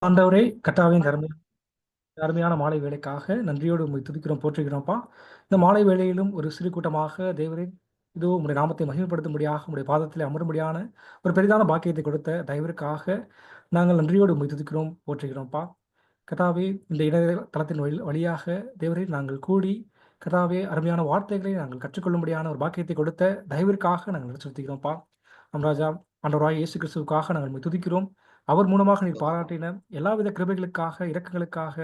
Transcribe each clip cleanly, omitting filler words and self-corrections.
ஆண்டவரே, கர்த்தாவின் அருமையான மாலை வேளைக்காக நன்றியோடு உம்மை துதிக்கிறோம், போற்றுகிறோம்ப்பா. இந்த மாலை வேளையிலும் ஒரு சிறு கூட்டமாக தேவரே, இதோ உம்முடைய நாமத்தை மகிமைப்படுத்தும்படியாக உம்முடைய பாதத்தில் அமரும்படியான ஒரு பெரிதான பாக்கியத்தை கொடுத்த தயவிற்காக நாங்கள் நன்றியோடு உம்மை துதிக்கிறோம், போற்றுகிறோம்ப்பா. கர்த்தாவே, இந்த இணையதளத்தின் வழியாக தேவரே நாங்கள் கூடி கர்த்தாவே அருமையான வார்த்தைகளை நாங்கள் கற்றுக்கொள்ளும்படியான ஒரு பாக்கியத்தை கொடுத்த தயவிற்காக நாங்கள் நன்றி செலுத்துகிறோம்ப்பா. ராஜா, ஆண்டவராகிய இயேசு கிறிஸ்துவுக்காக நாங்கள் உம்மை துதிக்கிறோம். அவர் மூலமாக நீர் பாராட்டின எல்லாவித கிருபைகளுக்காக, இரக்கங்களுக்காக,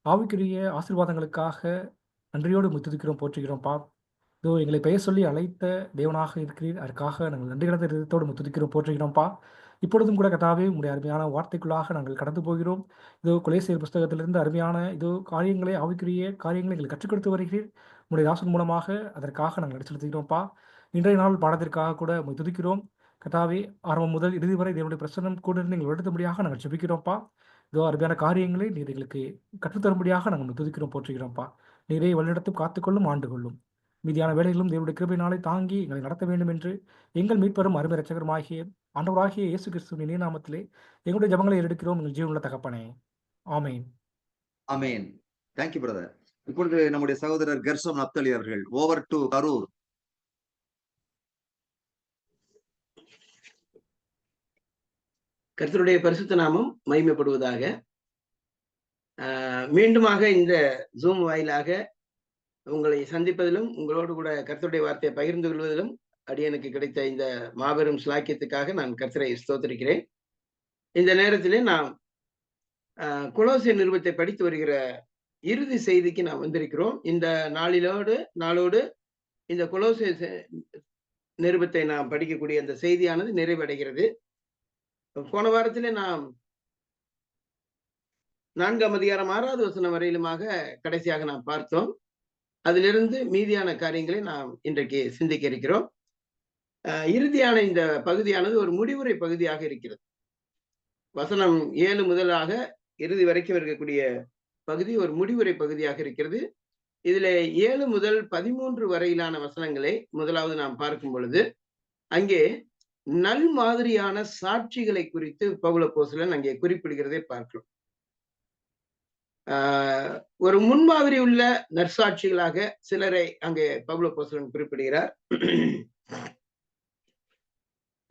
ஆவிக்குரிய ஆசீர்வாதங்களுக்காக நன்றியோடு உம்மை துதிக்கிறோம், போற்றுகிறோம்ப்பா. இதோ எங்களை பெயர் சொல்லி அழைத்த தேவனாக இருக்கிறீர். அதற்காக நாங்கள் நன்றி கடந்த இதயத்தோடு உம்மை துதிக்கிறோம், போற்றுகிறோம்ப்பா. இப்பொழுதும் கூட கர்த்தாவே, உம்முடைய அருமையான வார்த்தைக்குள்ளாக நாங்கள் கடந்து போகிறோம். இதோ கொலேசியர் புஸ்தகத்திலிருந்து அருமையான இதோ காரியங்களை, ஆவிக்குரிய காரியங்களை எங்களுக்கு கற்றுக் கொடுத்து வருகிறீர். உம்முடைய தாசன் மூலமாக அதற்காக நாங்கள் நன்றி செலுத்துகிறோம்ப்பா. இன்றைய நாள் பாடத்திற்காக கூட உம்மை துதிக்கிறோம். கர்த்தாவே, ஆரம்பம் முதல் இறுதி வரை தேவனுடைய பிரசன்னம் கூட இருந்து எங்களை வழிநடத்தும்படியாக நாங்கள் ஜெபிக்கிறோம்ப்பா. இதோ அருமையான காரியங்களை நீர் எங்களுக்கு கற்றுத்தரும்படியாக நாங்கள் உம்மை துதிக்கிறோம், போற்றுகிறோம்ப்பா. நீரே வழிநடத்தும், காத்துக்கொள்ளும், ஆண்டு கொள்ளும். மீதியான வேளைகளிலும் தேவனுடைய கிருபையினாலே தாங்கி எங்களை நடத்த வேண்டும் என்று எங்கள் மீட்பரும் அருமை இரட்சகருமாகிய ஆண்டவராகிய இயேசு கிறிஸ்துவின் இனிய நாமத்திலே எங்களுடைய ஜெபங்களை எடுக்கிறோம், எங்கள் ஜீவனுள்ள தகப்பனே. ஆமென். ஆமென். Thank you brother. இப்பொழுது நம்முடைய சகோதரர் கெர்சோம் நப்தலி அவர்கள், ஓவர் டு கரூர். கர்த்தருடைய பரிசுத்த நாமம் மகிமைப்படுவதாக. மீண்டுமாக இந்த ஜூம் வாயிலாக உங்களை சந்திப்பதிலும் உங்களோடு கூட கர்த்தருடைய வார்த்தையை பகிர்ந்து கொள்வதிலும் அடியனுக்கு கிடைத்த இந்த மாபெரும் ஸ்லாக்கியத்துக்காக நான் கர்த்தரை ஸ்தோத்திரிக்கிறேன். இந்த நேரத்திலே நாம் கொலோசியர் நிருபத்தை படித்து வருகிற இறுதி செய்திக்கு நாம் வந்திருக்கிறோம். இந்த நாளோடு இந்த கொலோசியர் நிருபத்தை நாம் படிக்கக்கூடிய அந்த செய்தியானது நிறைவடைகிறது. போன வாரத்திலே நாம் 4ஆம் அதிகாரம் 6வது வசனம் வரையிலுமாக கடைசியாக நாம் பார்த்தோம். அதிலிருந்து மீதியான காரியங்களை நாம் இன்றைக்கு சிந்திக்க இருக்கிறோம். இறுதியான இந்த பகுதியானது ஒரு முடிவுரை பகுதியாக இருக்கிறது. வசனம் 7 முதலாக இறுதி வரைக்கும் இருக்கக்கூடிய பகுதி ஒரு முடிவுரை பகுதியாக இருக்கிறது. இதுல 7 முதல் 13 வரையிலான வசனங்களை முதலாவது நாம் பார்க்கும் பொழுது அங்கே நல் மாதிரியான சாட்சிகளை குறித்து பவுல் அப்போஸ்தலன் அங்கே குறிப்பிடுகிறதை பார்க்கிறோம். ஒரு முன்மாதிரி உள்ள நற்சாட்சிகளாக சிலரை அங்கே பவுல் அப்போஸ்தலன் குறிப்பிடுகிறார்.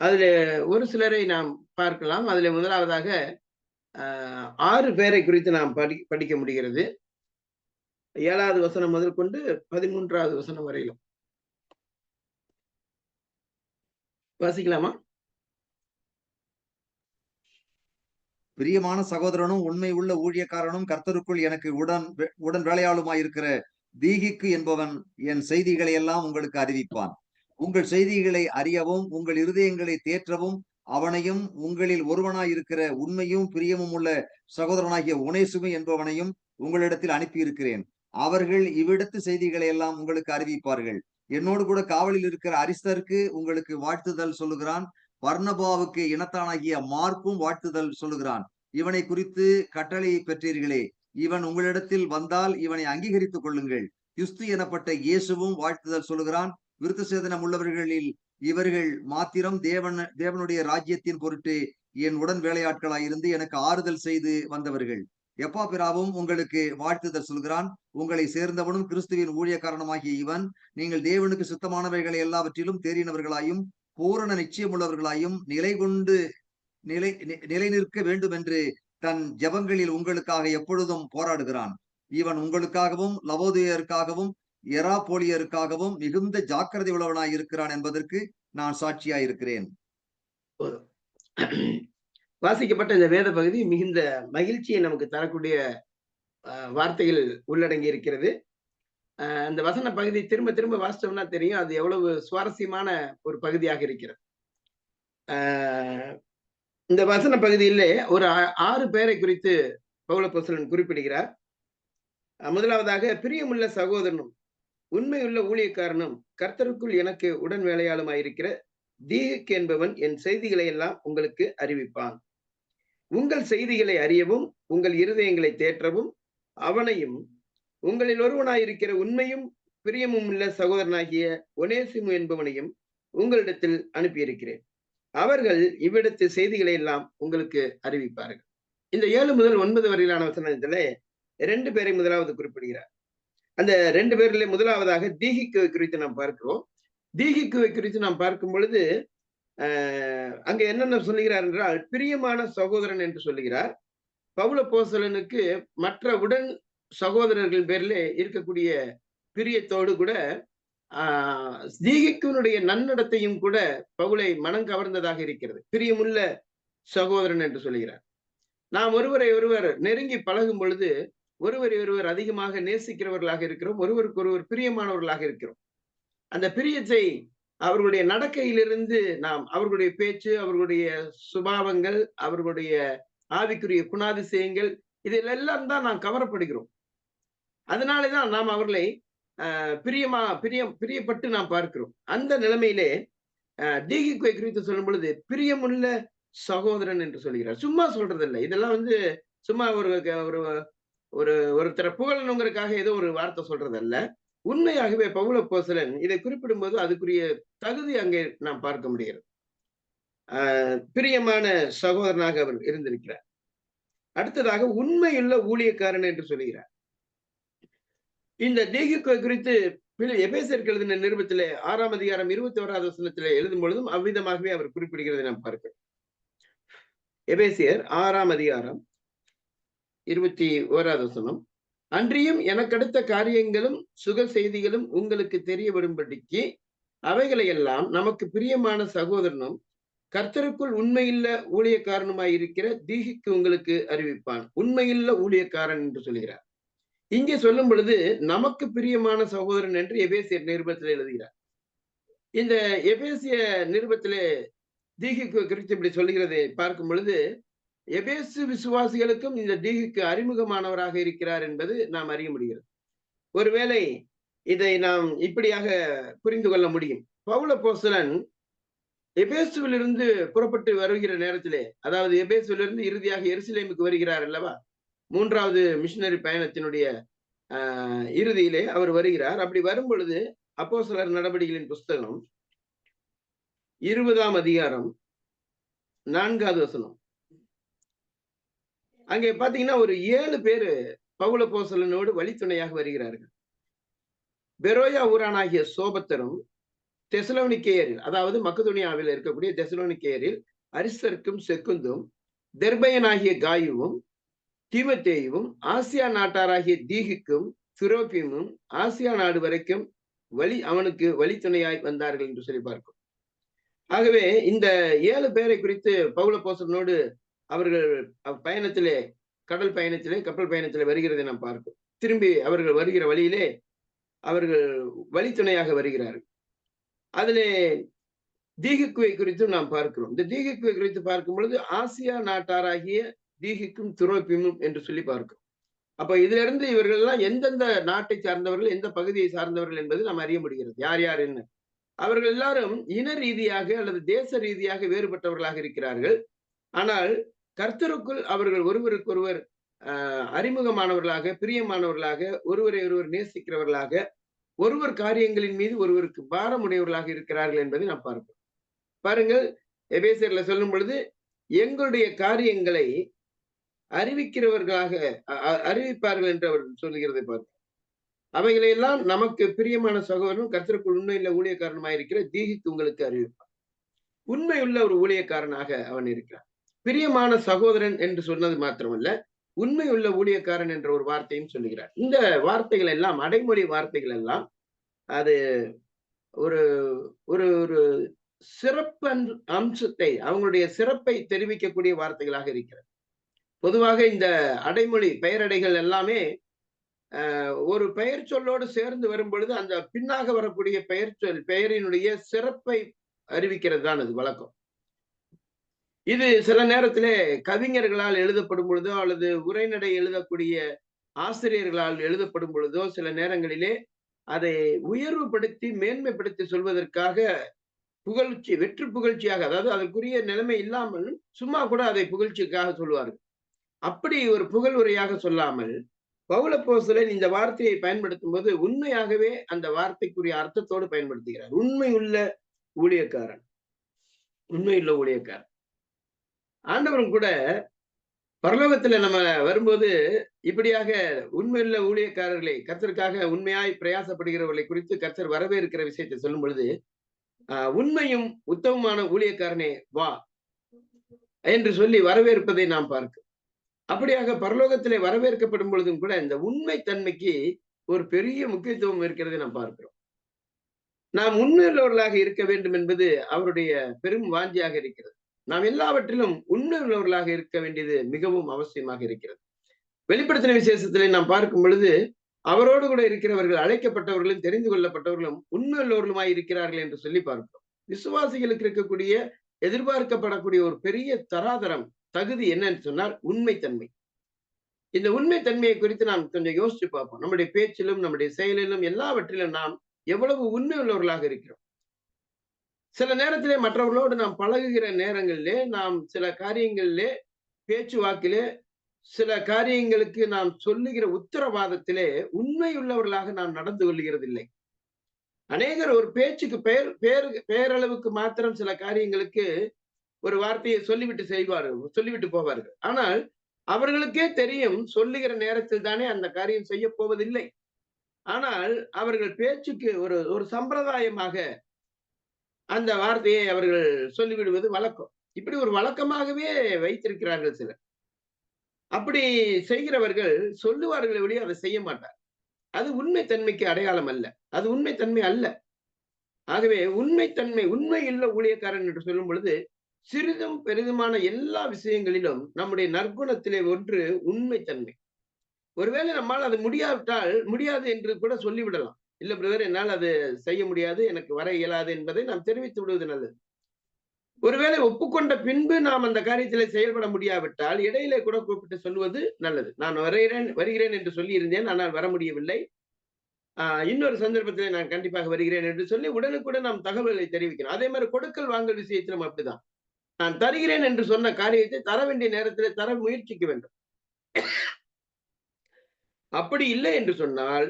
அதுல ஒரு சிலரை நாம் பார்க்கலாம். அதுல முதலாவதாக 6 பேரை குறித்து நாம் படிக்க முடிகிறது. 7வது வசனம் முதல் கொண்டு 13வது வசனம் வரையிலும் வாசிக்கலாமா? பிரியமான சகோதரனும் உண்மை உள்ள ஊழியக்காரனும் கர்த்தருக்குள் எனக்கு உடன் வேலையாளுமாயிருக்கிற தீகிக்கு என்பவன் என் செய்திகளை எல்லாம் உங்களுக்கு அறிவிப்பான். உங்கள் செய்திகளை அறியவும் உங்கள் இருதயங்களை தேற்றவும் அவனையும் உங்களில் ஒருவனாயிருக்கிற உண்மையும் பிரியமும் உள்ள சகோதரனாகிய ஒனேசுமு என்பவனையும் உங்களிடத்தில் அனுப்பியிருக்கிறேன். அவர்கள் இவ்விடத்து செய்திகளை எல்லாம் உங்களுக்கு அறிவிப்பார்கள். என்னோடு கூட காவலில் இருக்கிற அரிஸ்தருக்கு உங்களுக்கு வாழ்த்துதல் சொல்லுகிறான். பர்னபாவுக்கு இனத்தானாகிய மார்க்கும் வாழ்த்துதல் சொல்லுகிறான். இவனை குறித்து கட்டளை பெற்றீர்களே, இவன் உங்களிடத்தில் வந்தால் இவனை அங்கீகரித்துக் கொள்ளுங்கள். கிறிஸ்து எனப்பட்ட இயேசுவும் வாழ்த்துதல் சொல்லுகிறான். விருத்த சேதனம் உள்ளவர்களில் இவர்கள் மாத்திரம் தேவனுடைய ராஜ்யத்தின் பொருட்டு என் உடன் வேலையாட்களாயிருந்து எனக்கு ஆறுதல் செய்து வந்தவர்கள். எப்பாபிராவும் உங்களுக்கு வாழ்த்துதல் சொல்கிறான். உங்களை சேர்ந்தவனும் கிறிஸ்துவின் ஊழியக்காரனுமாகிய இவன் நீங்கள் தேவனுக்கு சுத்தமானவைகளை எல்லாவற்றிலும் தேறினவர்களாயும் பூரண நிச்சயமுள்ளவர்களாயும் நிலை நிற்க வேண்டும் என்று தன் ஜபங்களில் உங்களுக்காக எப்பொழுதும் போராடுகிறான். இவன் உங்களுக்காகவும் லவோதியருக்காகவும் எராபோலியருக்காகவும் மிகுந்த ஜாக்கிரதை உள்ளவனாய் இருக்கிறான் என்பதற்கு நான் சாட்சியாயிருக்கிறேன். வாசிக்கப்பட்ட இந்த வேத பகுதி மிகுந்த மகிழ்ச்சியை நமக்கு தரக்கூடிய வார்த்தைகள் உள்ளடங்கி இருக்கிறது. அந்த வசன பகுதி திரும்ப திரும்ப வாசிச்சோம்னா தெரியும் அது எவ்வளவு சுவாரஸ்யமான ஒரு பகுதியாக இருக்கிறது. இந்த வசன பகுதியிலே ஒரு 6 பேரை குறித்து பவுல் அப்போஸ்தலன் குறிப்பிடுகிறார். முதலாவதாக பிரியமுள்ள சகோதரனும் உண்மையுள்ள ஊழியக்காரனும் கர்த்தருக்குள் எனக்கு உடன் வேலையாளுமாயிருக்கிற தீகிக்கு என்பவன் என் செய்திகளை எல்லாம் உங்களுக்கு அறிவிப்பான். உங்கள் செய்திகளை அறியவும் உங்கள் இருதயங்களை தேற்றவும் அவனையும் உங்களில் ஒருவனாயிருக்கிற உண்மையும் பிரியமும் உள்ள சகோதரனாகிய ஒனேசிமு என்பவனையும் உங்களிடத்தில் அனுப்பியிருக்கிறேன். அவர்கள் இவ்விடத்து செய்திகளை எல்லாம் உங்களுக்கு அறிவிப்பார்கள். இந்த 7 முதல் 9 வரையிலான வசனத்திலே 2 பேரை முதலாவது குறிப்பிடுகிறார். அந்த 2 பேரிலே முதலாவதாக தீகிக்குவை குறித்து நாம் பார்க்கிறோம். தீகிக்குவை குறித்து நாம் பார்க்கும் பொழுது அங்க என்னென்ன சொல்லுகிறார் என்றால், பிரியமான சகோதரன் என்று சொல்லுகிறார். பவுல் அப்போஸ்தலனுக்கு மற்ற உடன் சகோதரர்கள் பேரிலே இருக்கக்கூடிய பிரியத்தோடு கூட தீகிக்குனுடைய நன்னடத்தையும் கூட பவுலை மனம் கவர்ந்ததாக இருக்கிறது. பிரியமுள்ள சகோதரன் என்று சொல்லுகிறார். நாம் ஒருவரை ஒருவர் நெருங்கி பழகும் பொழுது ஒருவரை ஒருவர் அதிகமாக நேசிக்கிறவர்களாக இருக்கிறோம், ஒருவருக்கு ஒருவர் பிரியமானவர்களாக இருக்கிறோம். அந்த பிரியத்தை அவர்களுடைய நடக்கையிலிருந்து நாம் அவர்களுடைய பேச்சு, அவர்களுடைய சுபாவங்கள், அவர்களுடைய ஆவிக்குரிய குணாதிசயங்கள் இதிலெல்லாம் தான் நாம் கவரப்படுகிறோம். அதனாலேதான் நாம் அவர்களை பிரியப்பட்டு நாம் பார்க்கிறோம். அந்த நிலைமையிலே தீகிக்குவை குறித்து சொல்லும் பொழுது பிரியமுள்ள சகோதரன் என்று சொல்கிறார். சும்மா சொல்றதில்லை. இதெல்லாம் சும்மா ஒருத்தரை புகழணுங்கிறதுக்காக ஏதோ ஒரு வார்த்தை சொல்றதல்ல. உண்மையாகவே பவுல் அப்போஸ்தலன் இதை குறிப்பிடும் போது அதுக்குரிய தகுதி அங்கே நாம் பார்க்க முடிகிறது. பிரியமான சகோதரனாக அவர் இருந்திருக்கிறார். அடுத்ததாக உண்மையுள்ள ஊழியக்காரன் என்று சொல்கிறார். இந்த தீகிக்குவை குறித்து எபேசியருக்கு எழுதின நிருபத்திலே 6ஆம் அதிகாரம் 21வது வசனத்திலே எழுதும் பொழுதும் அவ்விதமாகவே அவர் குறிப்பிடுகிறதை நாம் பார்க்கிறோம். எபேசியர் 6ஆம் அதிகாரம் 21வது வசனம். அன்றியும் எனக்கடுத்த காரியங்களும் சுக செய்திகளும் உங்களுக்கு தெரிய வரும்படிக்கு அவைகளையெல்லாம் நமக்கு பிரியமான சகோதரனும் கர்த்தருக்குள் உண்மையுள்ள ஊழியக்காரனுமாய் இருக்கிற தீகிக்கு உங்களுக்கு அறிவிப்பான். உண்மையுள்ள ஊழியக்காரன் என்று சொல்கிறார். இங்கே சொல்லும் பொழுது நமக்கு பிரியமான சகோதரன் என்று எபேசியர் நிருபத்தில் எழுதுகிறார். இந்த எபேசிய நிருபத்திலே தீகிக்கு குறித்து இப்படி சொல்லுகிறதை பார்க்கும் பொழுது எபேசு விசுவாசிகளுக்கும் இந்த தீகிக்கு அறிமுகமானவராக இருக்கிறார் என்பது நாம் அறிய முடிகிறது. ஒருவேளை இதை நாம் இப்படியாக புரிந்து கொள்ள முடியும். பவுல் அப்போஸ்தலன் எபேசுவிலிருந்து புறப்பட்டு வருகிற நேரத்திலே, அதாவது எபேசுவிலிருந்து இறுதியாக எருசலேமுக்கு வருகிறார் அல்லவா, 3வது மிஷனரி பயணத்தினுடைய இறுதியிலே அவர் வருகிறார். அப்படி வரும் பொழுது அப்போஸ்தலர் நடவடிக்கைகளின் புஸ்தகம் 20ஆம் அதிகாரம் 4வது வசனம். அங்கே பாத்தீங்கன்னா ஒரு 7 பேரு பவுல் அப்போஸ்தலனோடு வழித்துணையாக வருகிறார்கள். பெரோயா ஊரானாகிய சோபத்தரும், தெசலோனிக்கேயரில், அதாவது மக்கதுனியாவில் இருக்கக்கூடிய தெசலோனிக்கேயரில் அரிஸ்தர்க்கும் செக்குந்தும், தெர்பயனாகிய காயுவும், தீமத்தேயுவும், ஆசியா நாட்டாராகிய தீகிக்கும் திரோபிமும் ஆசியா நாடு வரைக்கும் அவனுக்கு வழித்துணையாய் வந்தார்கள் என்று சொல்லி பார்க்கும். ஆகவே இந்த 7 பேரை குறித்து பவுல் அப்போஸ்தலனோடு அவர்கள் பயணத்திலே, கடல் பயணத்திலே, கப்பல் பயணத்திலே வருகிறதை நாம் பார்க்கிறோம். திரும்பி அவர்கள் வருகிற வழியிலே அவர்கள் வழித்துணையாக வருகிறார்கள். அதிலே தீகிக்குவை குறித்து நாம் பார்க்கிறோம். இந்த தீகிக்குவை குறித்து பார்க்கும் பொழுது ஆசியா நாட்டாராகிய தீகிக்கும் துரோபிமும் என்று சொல்லி பார்க்கிறோம். அப்ப இதுல இருந்து இவர்கள் எல்லாம் எந்தெந்த நாட்டை சார்ந்தவர்கள், எந்த பகுதியை சார்ந்தவர்கள் என்பது நாம் அறிய முடிகிறது. யார் யார் என்ன. அவர்கள் எல்லாரும் இன ரீதியாக அல்லது தேச ரீதியாக வேறுபட்டவர்களாக இருக்கிறார்கள். ஆனால் கர்த்தருக்குள் அவர்கள் ஒருவருக்கொருவர் அறிமுகமானவர்களாக, பிரியமானவர்களாக, ஒருவரை ஒருவர் நேசிக்கிறவர்களாக, ஒருவர் காரியங்களின் மீது ஒருவருக்கு பாரமுடையவர்களாக இருக்கிறார்கள் என்பதை நாம் பார்ப்போம். பாருங்கள், எபேசியர்ல சொல்லும் பொழுது எங்களுடைய காரியங்களை அறிவிக்கிறவர்களாக அறிவிப்பார்கள் என்று அவர் சொல்லுகிறதை பார்ப்போம். அவைகளையெல்லாம் நமக்கு பிரியமான சகோதரனும் கர்த்தருக்குள் உண்மையுள்ள ஊழியக்காரனுமாய் இருக்கிற தீகிக்கு உங்களுக்கு அறிவிப்பார். உண்மையுள்ள ஒரு ஊழியக்காரனாக அவன் இருக்கிறான். பிரியமான சகோதரன் என்று சொன்னது மாத்திரமல்ல, உண்மையுள்ள ஊழியக்காரன் என்ற ஒரு வார்த்தையும் சொல்லுகிறார். இந்த வார்த்தைகள் எல்லாம், அடைமொழி வார்த்தைகள் எல்லாம், அது ஒரு ஒரு ஒரு சிறப்பு அம்சத்தை, அவங்களுடைய சிறப்பை தெரிவிக்கக்கூடிய வார்த்தைகளாக இருக்கிறது. பொதுவாக இந்த அடைமொழி பெயரடைகள் எல்லாமே ஒரு பெயர் சொல்லோடு சேர்ந்து வரும் பொழுது அந்த பின்னாக வரக்கூடிய பெயரினுடைய சிறப்பை அறிவிக்கிறது தான் அது வழக்கம். இது சில நேரத்திலே கவிஞர்களால் எழுதப்படும் பொழுதோ அல்லது உரைநடை எழுதக்கூடிய ஆசிரியர்களால் எழுதப்படும் பொழுதோ சில நேரங்களிலே அதை உயர்வுபடுத்தி மேன்மைப்படுத்தி சொல்வதற்காக புகழ்ச்சி, வெற்றி புகழ்ச்சியாக, அதாவது அதற்குரிய நிலைமை இல்லாமல் சும்மா கூட அதை புகழ்ச்சிக்காக சொல்லுவார்கள். அப்படி ஒரு புகழ் உரையாக சொல்லாமல் பவுல் அப்போஸ்தலன் இந்த வார்த்தையை பயன்படுத்தும் போது உண்மையாகவே அந்த வார்த்தைக்குரிய அர்த்தத்தோடு பயன்படுத்துகிறார். உண்மையுள்ள ஊழியக்காரன், உண்மையுள்ள ஊழியக்காரன். ஆண்டவரும் கூட பரலோகத்துல நம்ம வரும்போது இப்படியாக உண்மையுள்ள ஊழியக்காரர்களை, கர்த்தருக்காக உண்மையாய் பிரயாசப்படுகிறவர்களை குறித்து கர்த்தர் வரவேற்கிற விஷயத்தை சொல்லும் பொழுது, உண்மையும் உத்தமமான ஊழியக்காரனே வா என்று சொல்லி வரவேற்பதை நாம் பார்க்கிறோம். அப்படியாக பரலோகத்திலே வரவேற்கப்படும் பொழுதும் கூட இந்த உண்மை தன்மைக்கு ஒரு பெரிய முக்கியத்துவம் இருக்கிறதை நாம் பார்க்கிறோம். நாம் உண்மையுள்ளவர்களாக இருக்க வேண்டும் என்பது அவருடைய பெரும் வாஞ்சியாக இருக்கிறது. நாம் எல்லாவற்றிலும் உண்மை உள்ளவர்களாக இருக்க வேண்டியது மிகவும் அவசியமாக இருக்கிறது. வெளிப்படுத்தின விசேஷத்திலே நாம் பார்க்கும் பொழுது அவரோடு கூட இருக்கிறவர்கள், அழைக்கப்பட்டவர்களும் தெரிந்து கொள்ளப்பட்டவர்களும் உண்மை உள்ளவர்களுமாய் இருக்கிறார்கள் என்று சொல்லி பார்க்கிறோம். விசுவாசிகளுக்கு இருக்கக்கூடிய எதிர்பார்க்கப்படக்கூடிய ஒரு பெரிய தராதரம், தகுதி என்னன்னு சொன்னால் உண்மைத்தன்மை. இந்த உண்மைத்தன்மையை குறித்து நாம் கொஞ்சம் யோசிச்சு பார்ப்போம். நம்முடைய பேச்சிலும் நம்முடைய செயலிலும் எல்லாவற்றிலும் நாம் எவ்வளவு உண்மை உள்ளவர்களாக இருக்கிறோம். சில நேரத்திலே மற்றவர்களோடு நாம் பழகுகிற நேரங்களிலே, நாம் சில காரியங்களிலே, பேச்சுவாக்கிலே, சில காரியங்களுக்கு நாம் சொல்லுகிற உத்தரவாதத்திலே உண்மை உள்ளவர்களாக நாம் நடந்து கொள்கிறதில்லை. அநேகர் ஒரு பேச்சுக்கு பெயரளவுக்கு மாத்திரம் சில காரியங்களுக்கு ஒரு வார்த்தையை சொல்லிவிட்டு போவார்கள். ஆனால் அவர்களுக்கே தெரியும் சொல்லுகிற நேரத்தில் தானே அந்த காரியம் செய்ய போவதில்லை. ஆனால் அவர்கள் பேச்சுக்கு ஒரு சம்பிரதாயமாக அந்த வார்த்தையை அவர்கள் சொல்லிவிடுவது வழக்கம். இப்படி ஒரு வழக்கமாகவே வைத்திருக்கிறார்கள் சிலர். அப்படி செய்கிறவர்கள் சொல்லுவார்களே ஒழிய அதை செய்ய மாட்டார். அது உண்மைத்தன்மைக்கு அடையாளம் அல்ல. அது உண்மைத்தன்மை அல்ல. ஆகவே உண்மைத்தன்மை, உண்மையுள்ள ஊழியக்காரன் என்று சொல்லும் பொழுது சிறிதும் பெரிதுமான எல்லா விஷயங்களிலும் நம்முடைய நற்குணத்திலே ஒன்று உண்மைத்தன்மை. ஒருவேளை நம்மால் அது முடியாவிட்டால் முடியாது என்று கூட சொல்லிவிடலாம். இல்ல பிரதர், என்னால் அது செய்ய முடியாது, எனக்கு வர இயலாது என்பதை நாம் தெரிவித்து விடுவது நல்லது. ஒருவேளை ஒப்புக்கொண்ட பின்பு நாம் அந்த காரியத்திலே செயல்பட முடியாவிட்டால் இடையிலே கூட கூப்பிட்டு சொல்லுவது நல்லது. நான் வருகிறேன் என்று சொல்லி இருந்தேன், ஆனால் வர முடியவில்லை. இன்னொரு சந்தர்ப்பத்திலே நான் கண்டிப்பாக வருகிறேன் என்று சொல்லி உடனுக்குடன் நாம் தகவல்களை தெரிவிக்கணும். அதே மாதிரி கொடுக்கல் வாங்கல் விஷயத்திலும் அப்படிதான். நான் தருகிறேன் என்று சொன்ன காரியத்தை தர வேண்டிய நேரத்திலே தர முயற்சிக்க வேண்டும். அப்படி இல்லை என்று சொன்னால்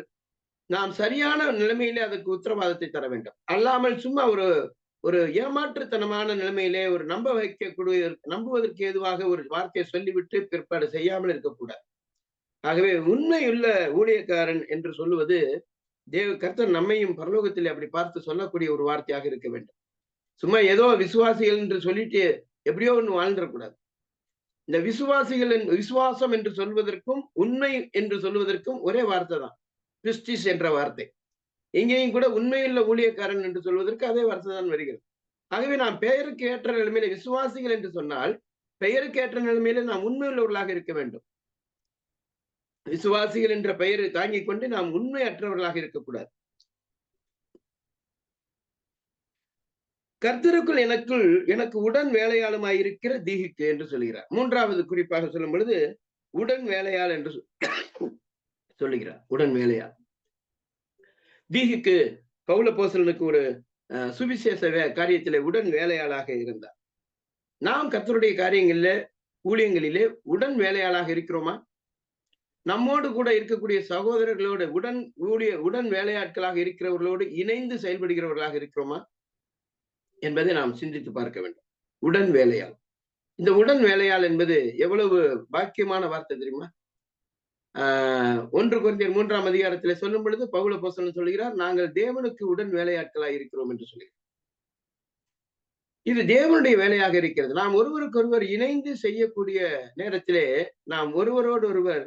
நாம் சரியான நிலைமையிலே அதற்கு உத்தரவாதத்தை தர வேண்டும். அல்லாமல் சும்மா ஒரு ஏமாற்றுத்தனமான நிலைமையிலே ஒரு நம்புவதற்கு ஏதுவாக ஒரு வார்த்தையை சொல்லிவிட்டு பிற்பாடு செய்யாமல் இருக்கக்கூடாது. ஆகவே உண்மையுள்ள ஊழியக்காரன் என்று சொல்லுவது கர்த்தர் நம்மையும் பரலோகத்தில் அப்படி பார்த்து சொல்லக்கூடிய ஒரு வார்த்தையாக இருக்க வேண்டும். சும்மா ஏதோ விசுவாசிகள் என்று சொல்லிட்டு எப்படியோ ஒன்று வாழ்ந்துடக்கூடாது. இந்த விசுவாசம் என்று சொல்வதற்கும் உண்மை என்று சொல்வதற்கும் ஒரே வார்த்தை தான், கிறிஸ்டிஸ் என்ற வார்த்தை. இங்கேயும் கூட உண்மையுள்ள ஊழியக்காரன் என்று சொல்வதற்கு அதே வார்த்தை தான் வருகிறது. ஆகவே நாம் பெயருக்கு ஏற்ற நிலைமையில விசுவாசிகள் என்று சொன்னால் பெயருக்கு ஏற்ற நிலைமையில நாம் உண்மையுள்ளவர்களாக இருக்க வேண்டும். விசுவாசிகள் என்ற பெயரை தாங்கிக் கொண்டு நாம் உண்மையற்றவர்களாக இருக்கக்கூடாது. கர்த்தருக்குள் எனக்கு உடன் வேலையாளுமாயிருக்கிற தீகிக்கு என்று சொல்கிறார். மூன்றாவது குறிப்பாக சொல்லும் பொழுது உடன் வேலையாள் என்று சொல்லுகிறார். உடன் வேலையாள் தீகிக்கு பவுல் அப்போஸ்தலனுக்கு ஒரு சுவிசேஷ காரியத்திலே உடன் வேலையாளாக இருந்தார். நாம் கர்த்தருடைய காரியங்களிலே, ஊழியங்களிலே உடன் வேலையாளாக இருக்கிறோமா? நம்மோடு கூட இருக்கக்கூடிய சகோதரர்களோடு உடன் வேலையாட்களாக இருக்கிறவர்களோடு இணைந்து செயல்படுகிறவர்களாக இருக்கிறோமா என்பதை நாம் சிந்தித்து பார்க்க வேண்டும். உடன் வேலையாள். இந்த உடன் வேலையாள் என்பது எவ்வளவு பாக்கியமான வார்த்தை தெரியுமா? 1 கொரிந்தியர் 3ஆம் அதிகாரத்திலே சொல்லும் பொழுது பவுல் அப்போஸ்தலன் சொல்கிறார், நாங்கள் தேவனுக்கு உடன் வேலையாட்களாக இருக்கிறோம் என்று சொல்கிறார். இது தேவனுடைய வேலையாக இருக்கிறது. நாம் ஒருவருக்கொருவர் இணைந்து செய்யக்கூடிய நேரத்திலே நாம் ஒருவரோடு ஒருவர்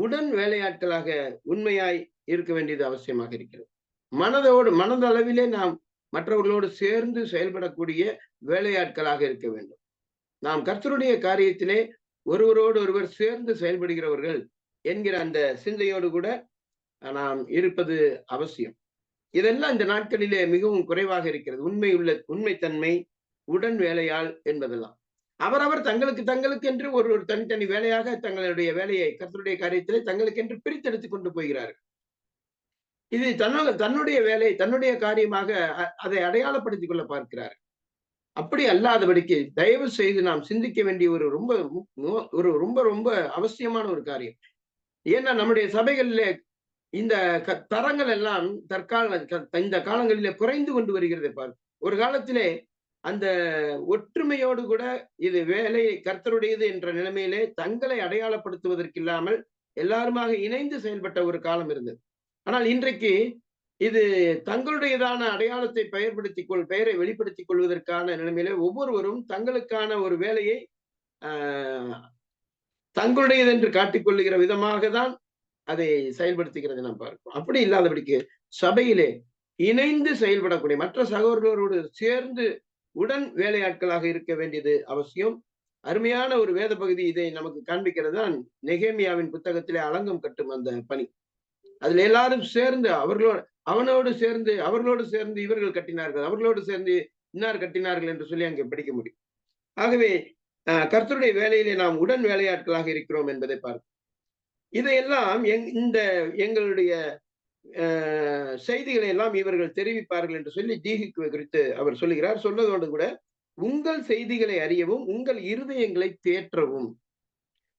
உடன் வேலையாட்களாக உண்மையாய் இருக்க வேண்டியது அவசியமாக இருக்கிறது. மனதளவிலே நாம் மற்றவர்களோடு சேர்ந்து செயல்படக்கூடிய வேலையாட்களாக இருக்க வேண்டும். நாம் கர்த்தருடைய காரியத்திலே ஒருவரோடு ஒருவர் சேர்ந்து செயல்படுகிறவர்கள் என்கிற அந்த சிந்தையோடு கூட நாம் இருப்பது அவசியம். இதெல்லாம் இந்த நாட்களிலே மிகவும் குறைவாக இருக்கிறது. உண்மைத்தன்மை, உடன் வேலையாள் என்பதெல்லாம் அவரவர் தங்களுக்கு என்று ஒரு தனித்தனி வேலையாக தங்களுடைய வேலையை கர்த்தருடைய காரியத்திலே தங்களுக்கென்று பிரித்தெடுத்துக் கொண்டு போகிறார்கள். இது தன்னுடைய வேலை, தன்னுடைய காரியமாக அதை அடையாளப்படுத்திக் கொள்ள பார்க்கிறார். அப்படி அல்லாதபடிக்கு தயவு செய்து நாம் சிந்திக்க வேண்டிய ரொம்ப ரொம்ப அவசியமான ஒரு காரியம். ஏன்னா நம்முடைய சபைகளிலே இந்த தரங்கள் எல்லாம் இந்த காலங்களிலே குறைந்து கொண்டு வருகிறதை பார்க்க. ஒரு காலத்திலே அந்த ஒற்றுமையோடு கூட இது வேலை கர்த்தருடையது என்ற நிலைமையிலே தங்களை அடையாளப்படுத்துவதற்கு இல்லாமல் எல்லாருமாக இணைந்து செயல்பட்ட ஒரு காலம் இருந்தது. ஆனால் இன்றைக்கு இது தங்களுடையதான அடையாளத்தை பெயரை வெளிப்படுத்திக் கொள்வதற்கான நிலைமையிலே ஒவ்வொருவரும் தங்களுக்கான ஒரு வேலையை தங்களுடையது என்று காட்டிக்கொள்ளுகிற விதமாக தான் அதை செயல்படுத்துகிறதை நாம் பார்க்கிறோம். அப்படி இல்லாதபடிக்கு சபையிலே இணைந்து செயல்படக்கூடிய மற்ற சகோதரர்களோடு சேர்ந்து உடன் வேலையாட்களாக இருக்க வேண்டியது அவசியம். அருமையான ஒரு வேத பகுதி இதை நமக்கு காண்பிக்கிறது தான் நெகேமியாவின் புத்தகத்திலே அலங்கம் கட்டும் அந்த பணி. அதுல எல்லாரும் சேர்ந்து அவனோடு சேர்ந்து அவர்களோடு சேர்ந்து இவர்கள் கட்டினார்கள், அவர்களோடு சேர்ந்து இன்னார் கட்டினார்கள் என்று சொல்லி அங்கே படிக்க முடியும். ஆகவே கர்த்தருடைய வேலையிலே நாம் உடன் வேலையாட்களாக இருக்கிறோம் என்பதை பார்க்கிறோம். இதையெல்லாம் எங்களுடைய செய்திகளை எல்லாம் இவர்கள் தெரிவிப்பார்கள் என்று சொல்லி தீகிக்குவை குறித்து அவர் சொல்லுகிறார். சொல்வதோடு கூட உங்கள் செய்திகளை அறியவும் உங்கள் இருதயங்களை தேற்றவும்.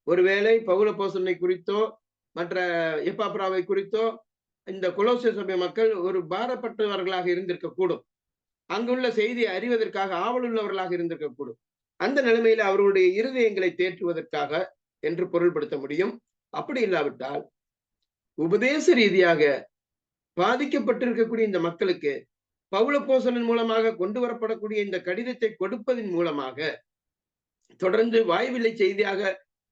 ஒருவேளை பவுல அப்போஸ்தலனை குறித்தோ மற்ற எப்பாப்ராவை குறித்தோ இந்த கொலோசை சபை மக்கள் ஒரு பாரப்பட்டவர்களாக இருந்திருக்க கூடும். அங்குள்ள செய்தியை அறிவதற்காக ஆவலுள்ளவர்களாக இருந்திருக்க கூடும். அந்த நிலைமையில அவர்களுடைய இருதயங்களை தேற்றுவதற்காக என்று பொருள்படுத்த முடியும். அப்படி இல்லாவிட்டால் உபதேச ரீதியாக பாதிக்கப்பட்டிருக்கக்கூடிய இந்த மக்களுக்கு பவுல அப்போஸ்தலன் மூலமாக கொண்டு வரப்படக்கூடிய இந்த கடிதத்தை கொடுப்பதன் மூலமாக தொடர்ந்து வாய்வில்லை செய்தியாக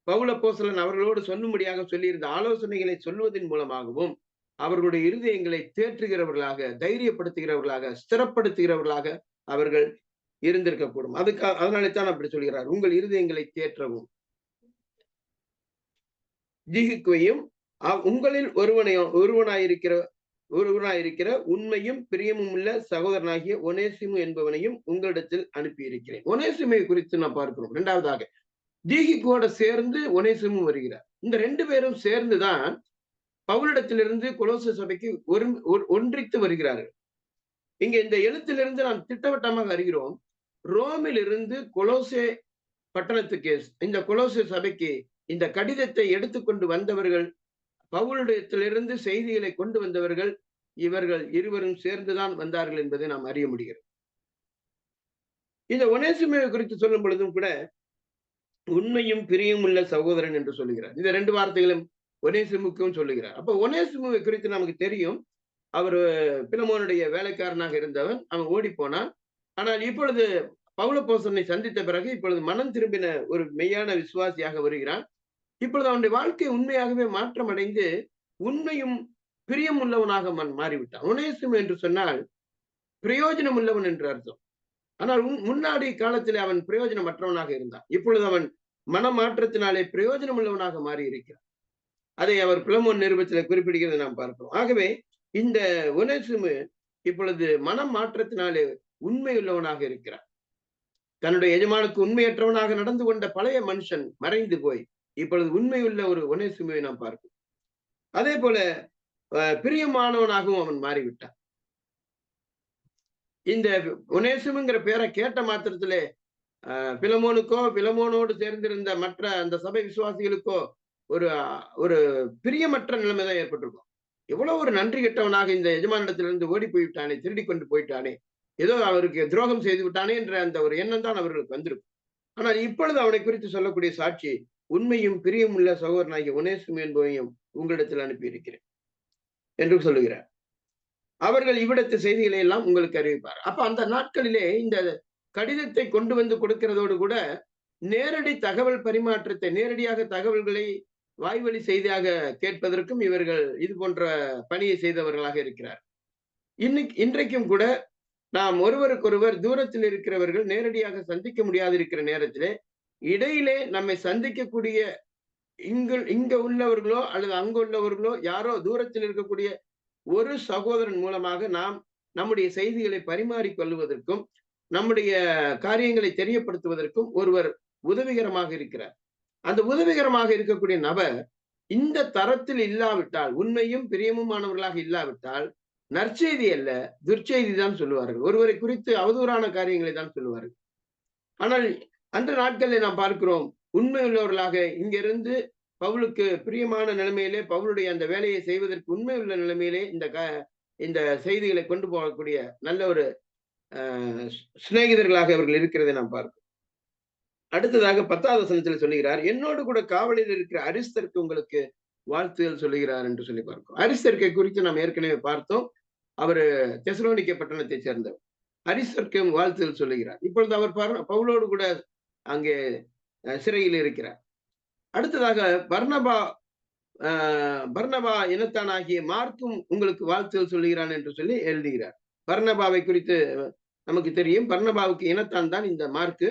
பவுல அப்போஸ்தலன் அவர்களோடு சொல்லும்படியாக சொல்லியிருந்த ஆலோசனைகளை சொல்வதன் மூலமாகவும் அவர்களுடைய இருதயங்களை தேற்றுகிறவர்களாக, தைரியப்படுத்துகிறவர்களாக, ஸ்திரப்படுத்துகிறவர்களாக அவர்கள் இருந்திருக்கக்கூடும். அதனாலே தான் அப்படி சொல்கிறார், உங்கள் இருதயங்களை தேற்றவும். தீகிக்குவையும் உங்களில் ஒருவனாயிருக்கிற உண்மையும் பிரியமும் உள்ள சகோதரனாகிய ஒனேசிமு என்பவனையும் உங்களிடத்தில் அனுப்பி இருக்கிறேன். ஒனேசிமை குறித்து நான் பார்க்கிறோம். இரண்டாவதாக தீகிக்குவோட சேர்ந்து ஒனேசிமு வருகிறார். இந்த ரெண்டு பேரும் சேர்ந்துதான் பவுலிடத்திலிருந்து கொலோசை சபைக்கு ஒன்றித்து வருகிறார்கள். இங்க இந்த எழுத்திலிருந்து நாம் திட்டவட்டமாக அறிகிறோம், ரோமில் இருந்து கொலோசே பட்டணத்துக்கு, இந்த கொலோசை சபைக்கு இந்த கடிதத்தை எடுத்துக்கொண்டு வந்தவர்கள், பவுலிடத்திலிருந்து செய்திகளை கொண்டு வந்தவர்கள் இவர்கள் இருவரும் சேர்ந்துதான் வந்தார்கள் என்பதை நாம் அறிய முடிகிறது. இந்த ஒனேசிமுவை குறித்து சொல்லும் பொழுதும் கூட உண்மையும் பிரியும் உள்ள சகோதரன் என்று சொல்லுகிறார். இந்த ரெண்டு வார்த்தைகளும் ஒனேசிமுக்கும் சொல்லுகிறார். அப்ப ஒனேசிமுவை குறித்து நமக்கு தெரியும், அவர் பிலமோனுடைய வேலைக்காரனாக இருந்தவன். அவன் ஓடி போனான். ஆனால் இப்பொழுது பவுல அப்போஸ்தலனை சந்தித்த பிறகு இப்பொழுது மனம் திரும்பின ஒரு மெய்யான விசுவாசியாக வருகிறான். இப்பொழுது அவனுடைய வாழ்க்கை உண்மையாகவே மாற்றம் அடைந்து உண்மையும் பிரியம் உள்ளவனாக மாறிவிட்டான். ஒனேசிமு என்று சொன்னால் பிரயோஜனம் உள்ளவன் என்று அர்த்தம். ஆனால் முன்னாடி காலத்திலே அவன் பிரயோஜனமற்றவனாக இருந்தான். இப்பொழுது அவன் மனமாற்றத்தினாலே பிரயோஜனம் உள்ளவனாக மாறி இருக்கிறான். அதை அவர் பிலமோன் நிருபத்தில் குறிப்பிடுகிறதை நாம் பார்க்கிறோம். ஆகவே இந்த ஒனேசிமு இப்பொழுது மனம் மாற்றத்தினாலே உண்மை உள்ளவனாக இருக்கிறார். தன்னுடைய எஜமானுக்கு உண்மையற்றவனாக நடந்து கொண்ட பழைய மனுஷன் மறைந்து போய் இப்பொழுது உண்மையுள்ள ஒரு ஒனேசிமுவை நாம் பார்க்கிறோம். அதே போல பிரியமானவனாகவும் அவன் மாறிவிட்டான். இந்த ஒனேசிமுங்கிற பேரை கேட்ட மாத்திரத்திலே பிலமோனுக்கோ பிலமோனோடு சேர்ந்திருந்த மற்ற அந்த சபை விசுவாசிகளுக்கோ ஒரு பிரியமற்ற நிலைமைதான் ஏற்பட்டிருக்கும். எவ்வளவு ஒரு நன்றி கெட்டவனாக இந்த எஜமானிடத்திலிருந்து ஓடி போய்விட்டானே, திருடி கொண்டு போயிட்டானே, ஏதோ அவருக்கு துரோகம் செய்து விட்டானே என்ற அந்த ஒரு எண்ணம் தான் அவர்களுக்கு வந்திருக்கும். ஆனால் இப்பொழுது அவனை குறித்து சொல்லக்கூடிய சாட்சி, உண்மையும் பிரியம் உள்ள சகோதரனாகிய ஒனேசிமு என்பவையும் உங்களிடத்தில் அனுப்பி இருக்கிறேன் என்று சொல்லுகிறார். அவர்கள் இவ்விடத்து செய்திகளை எல்லாம் உங்களுக்கு அறிவிப்பார். அப்ப அந்த நாட்களிலே இந்த கடிதத்தை கொண்டு வந்து கொடுக்கிறதோடு கூட நேரடி தகவல் பரிமாற்றத்தை, நேரடியாக தகவல்களை வாய்வழி செய்தியாக கேட்பதற்கும் இவர்கள் இது போன்ற பணியை செய்தவர்களாக இருக்கிறார். இன்றைக்கும் கூட நாம் ஒருவருக்கொருவர் தூரத்தில் இருக்கிறவர்கள் நேரடியாக சந்திக்க முடியாது இருக்கிற நேரத்திலே இடையிலே நம்மை சந்திக்கக்கூடிய இங்க உள்ளவர்களோ அல்லது அங்கு உள்ளவர்களோ யாரோ தூரத்தில் இருக்கக்கூடிய ஒரு சகோதரன் மூலமாக நாம் நம்முடைய செய்திகளை பரிமாறிக்கொள்வதற்கும் நம்முடைய காரியங்களை தெரியப்படுத்துவதற்கும் ஒருவர் உதவிகரமாக இருக்கிறார். அந்த உதவிகரமாக இருக்கக்கூடிய நபர் இந்த தரத்தில் இல்லாவிட்டால், உண்மையும் பிரியமுமானவர்களாக இல்லாவிட்டால் நற்செய்தி அல்ல துர்ச்செய்தி தான் சொல்லுவார்கள். ஒருவரை குறித்து அவதூறான காரியங்களை தான் சொல்லுவார்கள். ஆனால் அந்த நாட்களில் நாம் பார்க்கிறோம், உண்மை உள்ளவர்களாக இங்கிருந்து பவுலுக்கு பிரியமான நிலைமையிலே பவுலுடைய அந்த வேலையை செய்வதற்கு உண்மை உள்ள நிலைமையிலே இந்த செய்திகளை கொண்டு போகக்கூடிய நல்ல ஒரு சிநேகிதர்களாக இவர்கள் இருக்கிறதை நாம் பார்க்கிறோம். அடுத்ததாக 10வது வசனத்தில் சொல்லுகிறார், என்னோடு கூட காவலில் இருக்கிற அரிஸ்தர்க்கு உங்களுக்கு வாழ்த்துதல் சொல்லுகிறார் என்று சொல்லி பார்க்கிறோம். அரிஸ்தர்க்கை குறித்து நாம் ஏற்கனவே பார்த்தோம். அவரு தெசலோனிக்கே பட்டணத்தை சேர்ந்தவர். அரிஸ்தர்க்கும் வாழ்த்துதல் சொல்லுகிறார். இப்பொழுது அவர் பவுலோடு கூட அங்கே சிறையில் இருக்கிறார். அடுத்ததாக பர்னபா இனத்தானாகிய மார்க்கும் உங்களுக்கு வாழ்த்துதல் சொல்லுகிறான் என்று சொல்லி எழுதுகிறார். பர்னபாவை குறித்து நமக்கு தெரியும். பர்னபாவுக்கு இனத்தான் தான் இந்த மார்க்கு.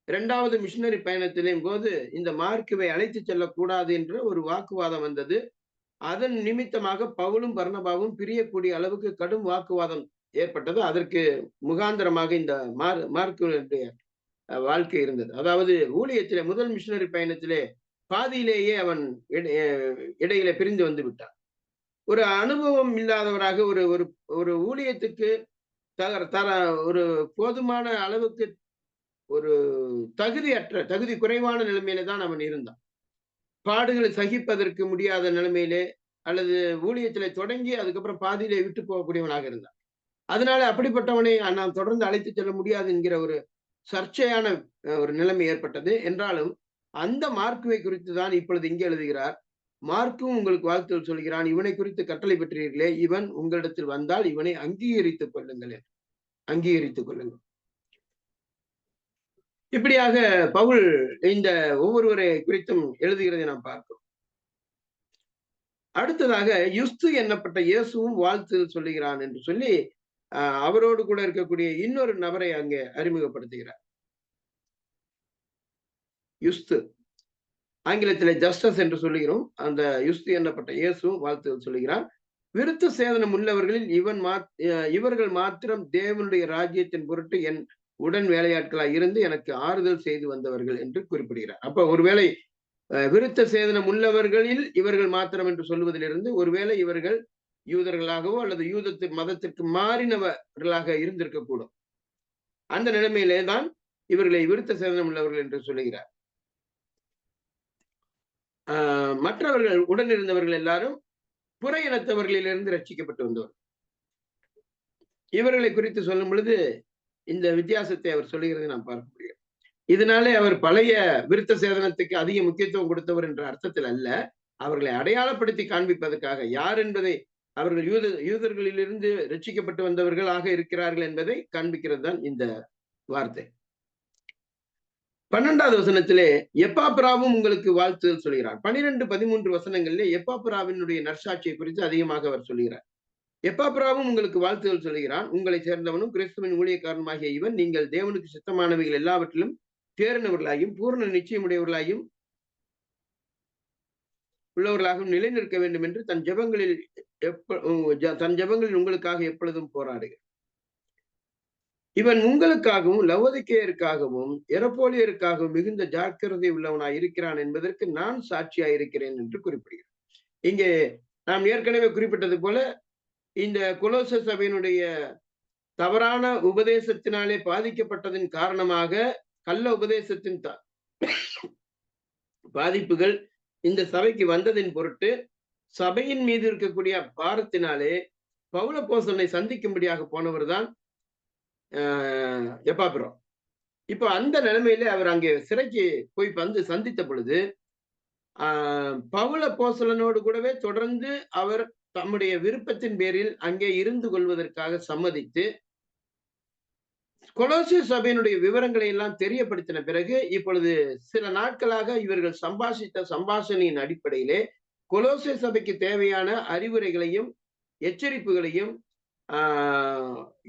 2வது மிஷனரி பயணத்திலேயும் போது இந்த மார்க்குவை அழைத்து செல்லக்கூடாது என்று ஒரு வாக்குவாதம் வந்தது. அதன் நிமித்தமாக பவுலும் பர்னபாவும் பிரியக்கூடிய அளவுக்கு கடும் வாக்குவாதம் ஏற்பட்டது. அதற்கு முகாந்திரமாக இந்த மார்க்குடைய வாழ்க்கை இருந்தது. அதாவது ஊழியத்திலே முதல் மிஷனரி பயணத்திலே பாதியிலேயே அவன் இடையில பிரிந்து வந்து விட்டான். ஒரு அனுபவம் இல்லாதவராக ஒரு ஊழியத்துக்கு ஒரு போதுமான அளவுக்கு ஒரு தகுதி குறைவான நிலைமையில தான் அவன் இருந்தான். பாடுகளை சகிப்பதற்கு முடியாத நிலைமையிலே அல்லது ஊழியத்திலே தொடங்கி அதுக்கப்புறம் பாதியிலே விட்டு போகக்கூடியவனாக இருந்தான். அதனால அப்படிப்பட்டவனை நாம் தொடர்ந்து அழைத்து செல்ல முடியாது என்கிற ஒரு சர்ச்சையான ஒரு நிலைமை ஏற்பட்டது. என்றாலும் அந்த மார்க்குவை குறித்து தான் இப்பொழுது இங்கே எழுதுகிறார். மார்க்கும் உங்களுக்கு வாழ்த்துதல் சொல்கிறான், இவனை குறித்து கட்டளை பெற்றீர்களே, இவன் உங்களிடத்தில் வந்தால் இவனை அங்கீகரித்துக் கொள்ளுங்கள். இப்படியாக பவுல் இந்த ஒவ்வொருவரை குறித்தும் எழுதுகிறதை நாம் பார்க்கிறோம். அடுத்ததாக யுஸ்து என்னப்பட்ட இயேசுவும் வாழ்த்துதல் சொல்லுகிறான் என்று சொல்லி அவரோடு கூட இருக்கக்கூடிய இன்னொரு நபரை அங்கே அறிமுகப்படுத்துகிறார். யுஸ்து, ஆங்கிலத்திலே ஜஸ்டஸ் என்று சொல்லுகிறோம். அந்த யுஸ்து என்னப்பட்ட இயேசுவும் வாழ்த்துதல் சொல்லுகிறான். விருத்த சேதனம் உள்ளவர்களில் இவர்கள் மாத்திரம் தேவனுடைய ராஜ்யத்தின் பொருட்டு என் உடன் வேலையாட்களாய் இருந்து எனக்கு ஆறுதல் செய்து வந்தவர்கள் என்று குறிப்பிடுகிறார். அப்ப ஒருவேளை விருத்த சேதனம் உள்ளவர்களில் இவர்கள் மாத்திரம் என்று சொல்வதிலிருந்து ஒருவேளை இவர்கள் யூதர்களாகவோ அல்லது மதத்திற்கு மாறினவர்களாக இருந்திருக்கக்கூடும். அந்த நிலைமையிலே தான் இவர்களை விருத்த சேதனம் உள்ளவர்கள் என்று சொல்லுகிறார். மற்றவர்கள் உடன் இருந்தவர்கள் எல்லாரும் புற இனத்தவர்களிலிருந்து ரட்சிக்கப்பட்டு வந்தவர். இவர்களை குறித்து சொல்லும் பொழுது இந்த வித்தியாசத்தை அவர் சொல்லுகிறதை நாம் பார்க்க முடியும். இதனாலே அவர் பழைய விருத்த சேதனத்துக்கு அதிக முக்கியத்துவம் கொடுத்தவர் என்ற அர்த்தத்தில் அல்ல, அவர்களை அடையாளப்படுத்தி காண்பிப்பதற்காக யார் என்பதை அவர்கள் யூதர்களிலிருந்து ரட்சிக்கப்பட்டு வந்தவர்களாக இருக்கிறார்கள் என்பதை காண்பிக்கிறது தான் இந்த வார்த்தை. 12வது வசனத்திலே எப்பாப்ராவும் உங்களுக்கு வாழ்த்துதல் சொல்கிறார். 12, 13 வசனங்களிலே எப்பாப்ராவினுடைய நற்சாட்சியை குறித்து அதிகமாக அவர் சொல்கிறார். எப்பாப்ராவும் உங்களுக்கு வாழ்த்துதல் சொல்கிறான், உங்களை சேர்ந்தவனும் கிறிஸ்துவின் ஊழியக்காரனுமாகிய இவன் நீங்கள் தேவனுக்கு சித்தமானவைகள் எல்லாவற்றிலும் தேர்ந்தவர்களாயும் பூர்ண நிச்சயமுடையவர்களாயும் உள்ளவர்களாகவும் நிலை நிற்க வேண்டும் என்று தன் ஜெபங்களில் உங்களுக்காக எப்பொழுதும் போராடுகிறார். இவன் உங்களுக்காகவும் லவோதிக்கேயருக்காகவும் எரபோலியருக்காகவும் மிகுந்த ஜாக்கிரதை உள்ளவனாய் இருக்கிறான் என்பதற்கு நான் சாட்சியாய் இருக்கிறேன் என்று குறிப்பிடுகிறார். இங்கே நாம் ஏற்கனவே குறிப்பிட்டது போல இந்த கொலோசை சபையினுடைய தவறான உபதேசத்தினாலே பாதிக்கப்பட்டதன் காரணமாக கள்ள உபதேசத்தின் பாதிப்புகள் இந்த சபைக்கு வந்ததின் பொருட்டு சபையின் மீது இருக்கக்கூடிய பாரத்தினாலே பவுல அப்போஸ்தலனை சந்திக்கும்படியாக போனவர் தான் எப்பாப்ரா. இப்ப அந்த நிலைமையில அவர் அங்கே சிறைக்கு போய் வந்து சந்தித்த பொழுது பவுல அப்போஸ்தலனோடு கூடவே தொடர்ந்து அவர் தம்முடைய விருப்பத்தின் பேரில் அங்கே இருந்து கொள்வதற்காக சம்மதித்து கொலோசை சபையினுடைய விவரங்களை எல்லாம் தெரியப்படுத்தின பிறகு இப்பொழுது சில நாட்களாக இவர்கள் சம்பாஷித்த சம்பாஷணையின் அடிப்படையிலே கொலோசை சபைக்கு தேவையான அறிவுரைகளையும் எச்சரிப்புகளையும்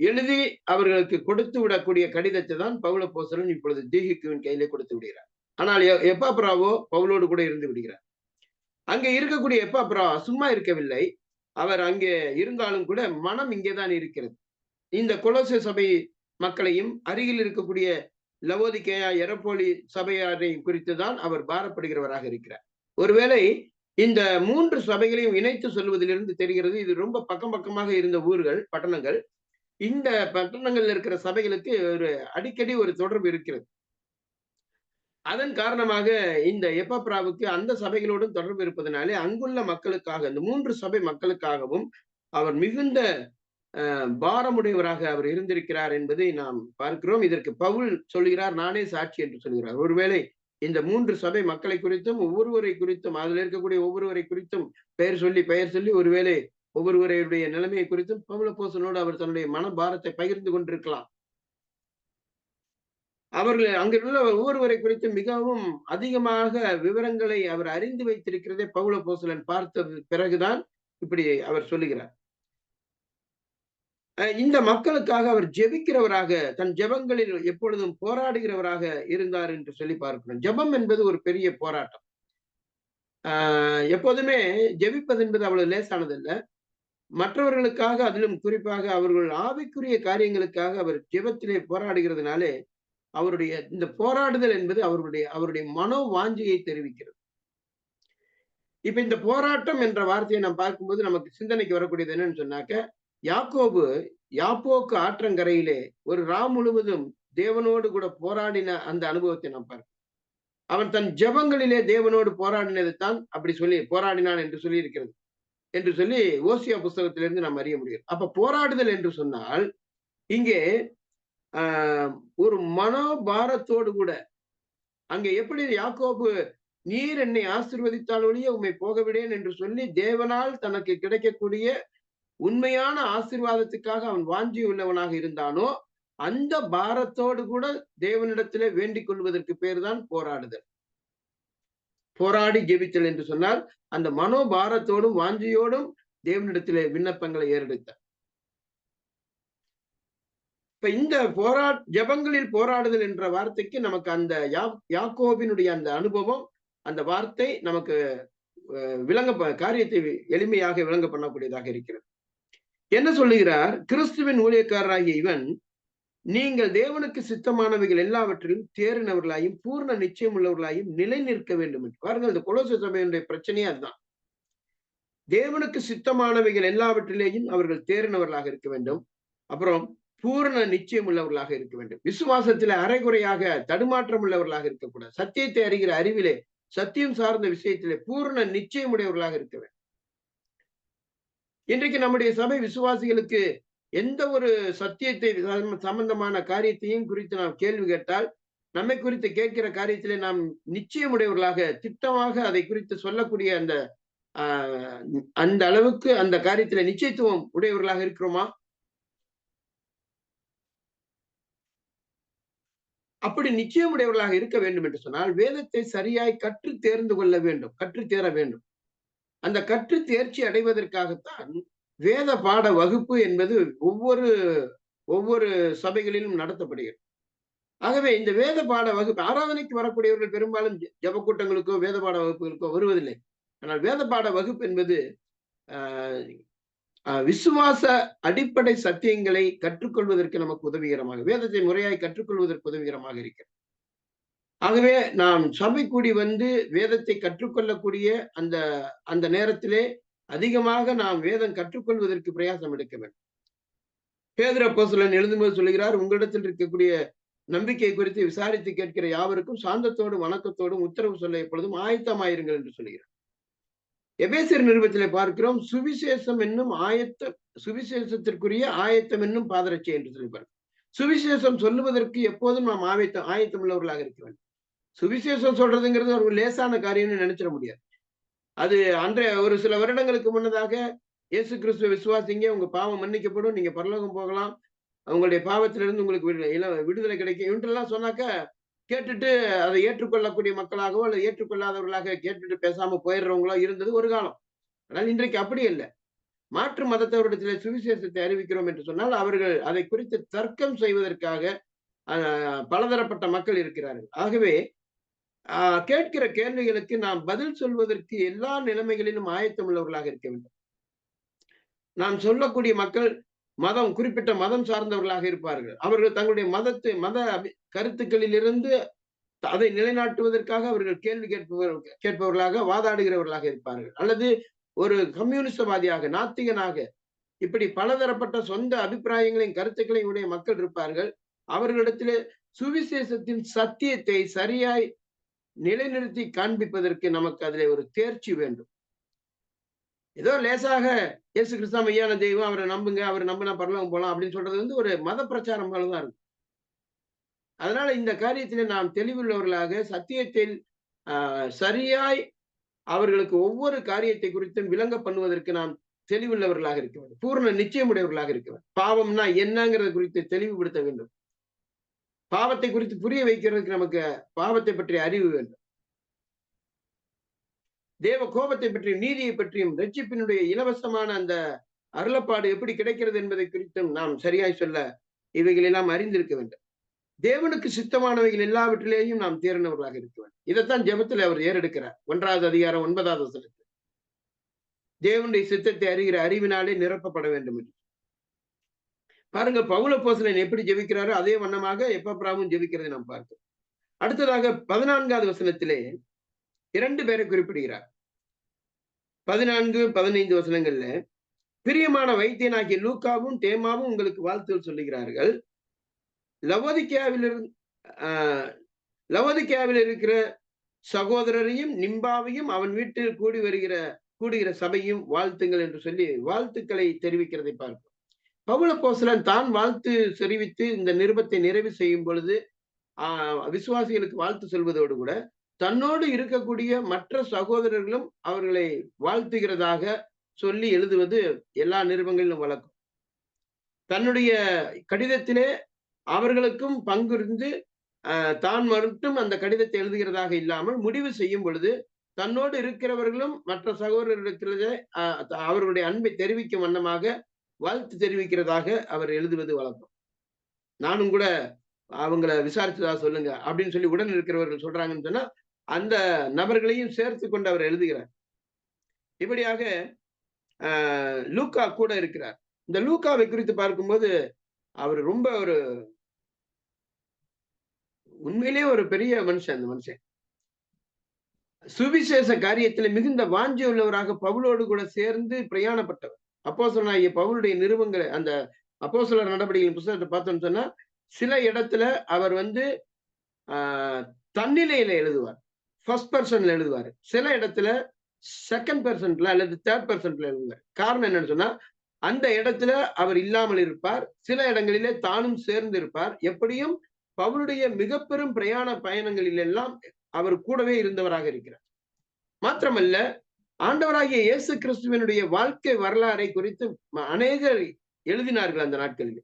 எழுதி அவர்களுக்கு கொடுத்து விடக்கூடிய கடிதத்தை தான் பவுல அப்போஸ்தலன் இப்பொழுது தீகிக்குவின் கையிலே கொடுத்து விடுகிறார். ஆனால் எப்பாப்ராவோ பவுலோடு கூட இருந்து விடுகிறார். அங்கே இருக்கக்கூடிய எப்பாப்ரா சும்மா இருக்கவில்லை. அவர் அங்கே இருந்தாலும் கூட மனம் இங்கேதான் இருக்கிறது. இந்த கொலோசை சபை மக்களையும் அருகில் இருக்கக்கூடிய லவோதிக்கேயா எரபோலி சபையாரை குறித்து தான் அவர் பாரப்படுகிறவராக இருக்கிறார். ஒருவேளை இந்த 3 சபைகளையும் இணைத்து சொல்வதிலிருந்து தெரிகிறது இது ரொம்ப பக்கமாக இருந்த ஊர்கள், பட்டணங்கள். இந்த பட்டணங்கள்ல இருக்கிற சபைகளுக்கு அடிக்கடி ஒரு தொடர்பு இருக்கிறது. அதன் காரணமாக இந்த எப்பாப்ராவுக்கு அந்த சபைகளோடும் தொடர்பு இருப்பதனாலே அங்குள்ள மக்களுக்காக இந்த 3 சபை மக்களுக்காகவும் அவர் மிகுந்த பாரமுடையவராக அவர் இருந்திருக்கிறார் என்பதை நாம் பார்க்கிறோம். இதற்கு பவுல் சொல்கிறார், நானே சாட்சி என்று சொல்கிறார். ஒருவேளை இந்த 3 சபை மக்களை குறித்தும் ஒவ்வொருவரை குறித்தும் அதில் இருக்கக்கூடிய ஒவ்வொருவரை குறித்தும் பெயர் சொல்லி ஒருவேளை ஒவ்வொருவருடைய நிலைமையை குறித்தும் பவுல் அப்போஸ்தலனோடு அவர் தன்னுடைய மனபாரத்தை பகிர்ந்து கொண்டிருக்கலாம். அவர்கள் அங்குள்ள ஒவ்வொருவரை குறித்து மிகவும் அதிகமாக விவரங்களை அவர் அறிந்து வைத்திருக்கிறதை பவுல் அப்போஸ்தலன் பார்த்தது பிறகுதான் இப்படி அவர் சொல்லுகிறார். இந்த மக்களுக்காக அவர் ஜெபிக்கிறவராக, தன் ஜெபங்களில் எப்பொழுதும் போராடுகிறவராக இருந்தார் என்று சொல்லி பார்க்கிறோம். ஜெபம் என்பது ஒரு பெரிய போராட்டம். எப்போதுமே ஜெபிப்பது என்பது அவ்வளவு லேசானது அல்ல. மற்றவர்களுக்காக, அதிலும் குறிப்பாக அவர்கள் ஆவிக்குரிய காரியங்களுக்காக அவர் ஜெபத்திலே போராடுகிறதுனாலே அவருடைய இந்த போராடுதல் என்பது அவருடைய மனோ வாஞ்சையை தெரிவிக்கிறது. இப்ப இந்த போராட்டம் என்ற வார்த்தையை நாம் பார்க்கும்போது நமக்கு சிந்தனைக்கு வரக்கூடியது என்னன்னு சொன்னாக்க, யாக்கோபு யாப்போக்கு ஆற்றங்கரையிலே ஒரு முழுவதும் தேவனோடு கூட போராடின அந்த அனுபவத்தை நாம் பார்க்கிறோம். அவன் தன் ஜெபங்களிலே தேவனோடு போராடினது தான் அப்படி சொல்லி போராடினான் என்று சொல்லி இருக்கிறது என்று சொல்லி ஓசியா புஸ்தகத்திலிருந்து நாம் அறிய முடியும். அப்ப போராடுதல் என்று சொன்னால் இங்கே ஒரு மனோபாரத்தோடு கூட அங்கே எப்படி யாக்கோபு நீர் என்னை ஆசீர்வதித்தால் ஒழிய உம்மை போக விடேன் என்று சொல்லி தேவனால் தனக்கு கிடைக்கக்கூடிய உண்மையான ஆசீர்வாதத்துக்காக அவன் வாஞ்சி உள்ளவனாக இருந்தானோ, அந்த பாரத்தோடு கூட தேவனிடத்திலே வேண்டிக் கொள்வதற்கு பேர் தான் போராடுதல். போராடி ஜெபித்தல் என்று சொன்னால் அந்த மனோபாரத்தோடும் வாஞ்சியோடும் தேவனிடத்திலே விண்ணப்பங்களை ஏறெடுத்தார். இப்ப இந்த ஜெபங்களில் போராடுதல் என்ற வார்த்தைக்கு நமக்கு அந்த யாக்கோபினுடைய அந்த அனுபவம், அந்த வார்த்தை நமக்கு காரியத்தை எளிமையாக விளங்க பண்ணக்கூடியதாக இருக்கிறது. என்ன சொல்லுகிறார்? கிறிஸ்துவின் ஊழியக்காரராகிய இவன் நீங்கள் தேவனுக்கு சித்தமானவைகள் எல்லாவற்றிலும் தேறினவர்களாயும் பூர்ண நிச்சயம் உள்ளவர்களாயும் நிலை நிற்க வேண்டும் என்று. பாருங்கள், இந்த கொலோசை சபையினுடைய பிரச்சனையே அதுதான். தேவனுக்கு சித்தமானவைகள் எல்லாவற்றிலேயும் அவர்கள் தேறினவர்களாக இருக்க வேண்டும். அப்புறம் பூர்ண நிச்சயம் உள்ளவர்களாக இருக்க வேண்டும். விசுவாசத்திலே அரைகுறையாக தடுமாற்றம் உள்ளவர்களாக இருக்கக்கூடாது. சத்தியத்தை அறிகிற அறிவிலே, சத்தியம் சார்ந்த விஷயத்திலே பூர்ண நிச்சயம் உடையவர்களாக இருக்க வேண்டும். இன்றைக்கு நம்முடைய சபை விசுவாசிகளுக்கு எந்த ஒரு சத்தியத்தை சம்பந்தமான காரியத்தையும் குறித்து நாம் கேள்வி கேட்டால், நம்மை குறித்து கேட்கிற காரியத்திலே நாம் நிச்சயமுடையவர்களாக திட்டமாக அதை குறித்து சொல்லக்கூடிய அந்த அளவுக்கு அந்த காரியத்திலே நிச்சயத்துவம் உடையவர்களாக இருக்கிறோமா? அப்படி நிச்சயமுடையவர்களாக இருக்க வேண்டும் என்று சொன்னால் வேதத்தை சரியாய் கற்று தேர்ந்து கொள்ள வேண்டும், கற்று தேர வேண்டும். அந்த கற்று தேர்ச்சி அடைவதற்காகத்தான் வேத பாட வகுப்பு என்பது ஒவ்வொரு சபைகளிலும் நடத்தப்படுகிறது. ஆகவே இந்த வேத பாட வகுப்பு, ஆராதனைக்கு வரக்கூடியவர்கள் பெரும்பாலும் ஜெப கூட்டங்களுக்கோ வேத பாட வகுப்புகளுக்கோ வருவதில்லை. ஆனால் வேத பாட வகுப்பு என்பது விசுவாச அடிப்படை சத்தியங்களை கற்றுக்கொள்வதற்கு நமக்கு உதவிகரமாக, வேதத்தை முறையாய் கற்றுக்கொள்வதற்கு உதவிகரமாக இருக்கிறது. ஆகவே நாம் சபை கூடி வந்து வேதத்தை கற்றுக்கொள்ளக்கூடிய அந்த நேரத்திலே அதிகமாக நாம் வேதம் கற்றுக்கொள்வதற்கு பிரயாசம் எடுக்க வேண்டும். பேதுரு அப்போஸ்தலன் எழுதும்போது சொல்லுகிறார், உங்களிடத்தில் இருக்கக்கூடிய நம்பிக்கை குறித்து விசாரித்து கேட்கிற யாவருக்கும் சாந்தத்தோடும் வணக்கத்தோடும் உத்தரவு சொல்ல எப்பொழுதும் ஆயத்தமாயிருங்கள் என்று சொல்லுகிறார். எபேசியர் நிருபத்திலே பார்க்கிறோம், சுவிசேஷத்திற்குரிய ஆயத்தம் என்னும் பாதரட்சை என்று சொல்லிப்பார். சுவிசேஷம் சொல்லுவதற்கு எப்போதும் நாம் ஆயத்தம் உள்ளவர்களாக இருக்க வேண்டும். சுவிசேஷம் சொல்றதுங்கிறது ஒரு லேசான காரியம்னு நினைச்சிட முடியாது. அது ஒரு சில வருடங்களுக்கு முன்னதாக இயேசு கிறிஸ்துவ விசுவாசிங்க, உங்க பாவம் மன்னிக்கப்படும், நீங்க பரலோகம் போகலாம், உங்களுடைய பாவத்திலிருந்து உங்களுக்கு விடுதலை கிடைக்கும் இவன்றெல்லாம் சொன்னாக்க கேட்டுட்டு அதை ஏற்றுக்கொள்ளக்கூடிய மக்களாகவோ அல்லது ஏற்றுக்கொள்ளாதவர்களாக கேட்டுட்டு பேசாம போயிடுறவங்களோ இருந்தது ஒரு காலம். ஆனால் இன்றைக்கு அப்படி இல்லை. மாற்று மதத்தவரிடத்திலே சுவிசேஷத்தை அறிவிக்கிறோம் என்று சொன்னால் அவர்கள் அதை குறித்து தர்க்கம் செய்வதற்காக பலதரப்பட்ட மக்கள் இருக்கிறார்கள். ஆகவே கேட்கிற கேள்விகளுக்கு நாம் பதில் சொல்வதற்கு எல்லா நிலைமைகளிலும் ஆயத்தம் உள்ளவர்களாக இருக்க வேண்டும். நாம் சொல்லக்கூடிய மக்கள் குறிப்பிட்ட மதம் சார்ந்தவர்களாக இருப்பார்கள். அவர்கள் தங்களுடைய மத கருத்துக்களிலிருந்து அதை நிலைநாட்டுவதற்காக அவர்கள் கேள்வி கேட்பவர்களாக வாதாடுகிறவர்களாக இருப்பார்கள். அல்லது ஒரு கம்யூனிஸ்டவாதியாக, நாத்திகனாக, இப்படி பலதரப்பட்ட சொந்த அபிப்பிராயங்களையும் கருத்துக்களையும் உடைய மக்கள் இருப்பார்கள். அவர்களிடத்திலே சுவிசேஷத்தின் சத்தியத்தை சரியாய் நிலைநிறுத்தி காண்பிப்பதற்கு நமக்கு அதிலே ஒரு தேர்ச்சி வேண்டும். ஏதோ லேசாக இயேசு கிறிஸ்து மெய்யான தெய்வம், அவரை நம்புங்க, அவரை நம்பினா பரலோகம் போலாம் அப்படின்னு சொல்றது வந்து ஒரு மத பிரச்சாரம் போலதான் இருக்கு. அதனால இந்த காரியத்திலே நாம் தெளிவுள்ளவர்களாக சத்தியத்தில் சரியாய் அவர்களுக்கு ஒவ்வொரு காரியத்தை குறித்தும் விளங்க பண்ணுவதற்கு நாம் தெளிவுள்ளவர்களாக இருக்க வேண்டும். பூர்ண நிச்சயமுடையவர்களாக இருக்க வேண்டும். பாவம்னா என்னங்கிறது குறித்து தெளிவுபடுத்த வேண்டும். பாவத்தை குறித்து புரிய வைக்கிறதுக்கு நமக்கு பாவத்தை பற்றிய அறிவு வேண்டும். தேவ கோபத்தை பற்றியும் நீதியை பற்றியும் ரட்சிப்பினுடைய இலவசமான அந்த அருளப்பாடு எப்படி கிடைக்கிறது என்பதை குறித்தும் நாம் சரியாய் சொல்ல இவைகள் எல்லாம் அறிந்திருக்க வேண்டும். தேவனுக்கு சித்தமானவைகள் எல்லாவற்றிலேயும் நாம் தேர்ந்தவர்களாக இருக்க வேண்டும். இதைத்தான் ஜெபத்தில் அவர் ஏறெடுக்கிறார். 1வது அதிகாரம் 9வது வசனத்தில் தேவனுடைய சித்தத்தை அறிகிற அறிவினாலே நிரப்பப்பட வேண்டும் என்று பாருங்க. பவுல் அப்போஸ்தலன் எப்படி ஜெபிக்கிறாரோ அதே வண்ணமாக எப்பப்ராவும் ஜெபிக்கிறதை நாம் பார்க்கிறோம். அடுத்ததாக 14வது வசனத்திலே 2 பேரை குறிப்பிடுகிறார். 14, 15 வசனங்கள்ல பிரியமான வைத்தியனாகிய லூக்காவும் தேமாவும் உங்களுக்கு வாழ்த்துகள் சொல்லுகிறார்கள். லவோதிக்கேயாவில் இருக்கிற சகோதரரையும் நிம்பாவையும் அவன் வீட்டில் கூடுகிற சபையும் வாழ்த்துங்கள் என்று சொல்லி வாழ்த்துக்களை தெரிவிக்கிறதை பார்க்கிறோம். பவுல் அப்போஸ்தலன் தான் வாழ்த்து தெரிவித்து இந்த நிருபத்தை நிறைவு செய்யும் பொழுது விசுவாசிகளுக்கு வாழ்த்து சொல்வதோடு கூட தன்னோடு இருக்கக்கூடிய மற்ற சகோதரர்களும் அவர்களை வாழ்த்துகிறதாக சொல்லி எழுதுவது எல்லா நிருபங்களிலும் வழக்கம். தன்னுடைய கடிதத்திலே அவர்களுக்கும் பங்கிருந்து தான் மட்டும் அந்த கடிதத்தை எழுதுகிறதாக இல்லாமல் முடிவு செய்யும் பொழுது தன்னோடு இருக்கிறவர்களும் மற்ற சகோதரர்களுக்கு அவர்களுடைய அன்பை தெரிவிக்கும் வண்ணமாக வாழ்த்து தெரிவிக்கிறதாக அவர் எழுதுவது வழக்கம். நானும் கூட அவங்கள விசாரிச்சதா சொல்லுங்க அப்படின்னு சொல்லி உடன் இருக்கிறவர்கள் சொல்றாங்கன்னு சொன்னா அந்த நபர்களையும் சேர்த்து கொண்டு அவர் எழுதுகிறார். இப்படியாக லூக்கா கூட இருக்கிறார். இந்த லூக்காவை குறித்து பார்க்கும்போது அவர் ரொம்ப ஒரு உண்மையிலேயே ஒரு பெரிய மனுஷன். அந்த மனுஷன் சுவிசேஷ காரியத்தில் மிகுந்த வாஞ்சி உள்ளவராக பவுலோடு கூட சேர்ந்து பிரயாணப்பட்டவர். அப்போஸ்தலனாகிய பவுலுடைய நிருபங்களை அந்த அப்போஸ்தலர் நடவடிக்கையின் புத்தகத்தை பார்த்தோம்னு சொன்னா சில இடத்துல அவர் தன்னிலையில எழுதுவார், ஃபர்ஸ்ட் பர்சன்ல எழுதுவார். சில இடத்துல செகண்ட் பர்சன்ட்ல அல்லது தேர்ட் பர்சன்ட்ல எழுதுவார். காரணம் என்னன்னு சொன்னா அந்த இடத்துல அவர் இல்லாமல் இருப்பார், சில இடங்களிலே தானும் சேர்ந்து இருப்பார். எப்படியும் பவுலுடைய மிக பெரும் பிரயாண பயணங்களில் எல்லாம் அவர் கூடவே இருந்தவராக இருக்கிறார். மாத்திரமல்ல, ஆண்டவராகிய இயேசு கிறிஸ்துவனுடைய வாழ்க்கை வரலாறை குறித்து அநேகர் எழுதினார்கள் அந்த நாட்களில்.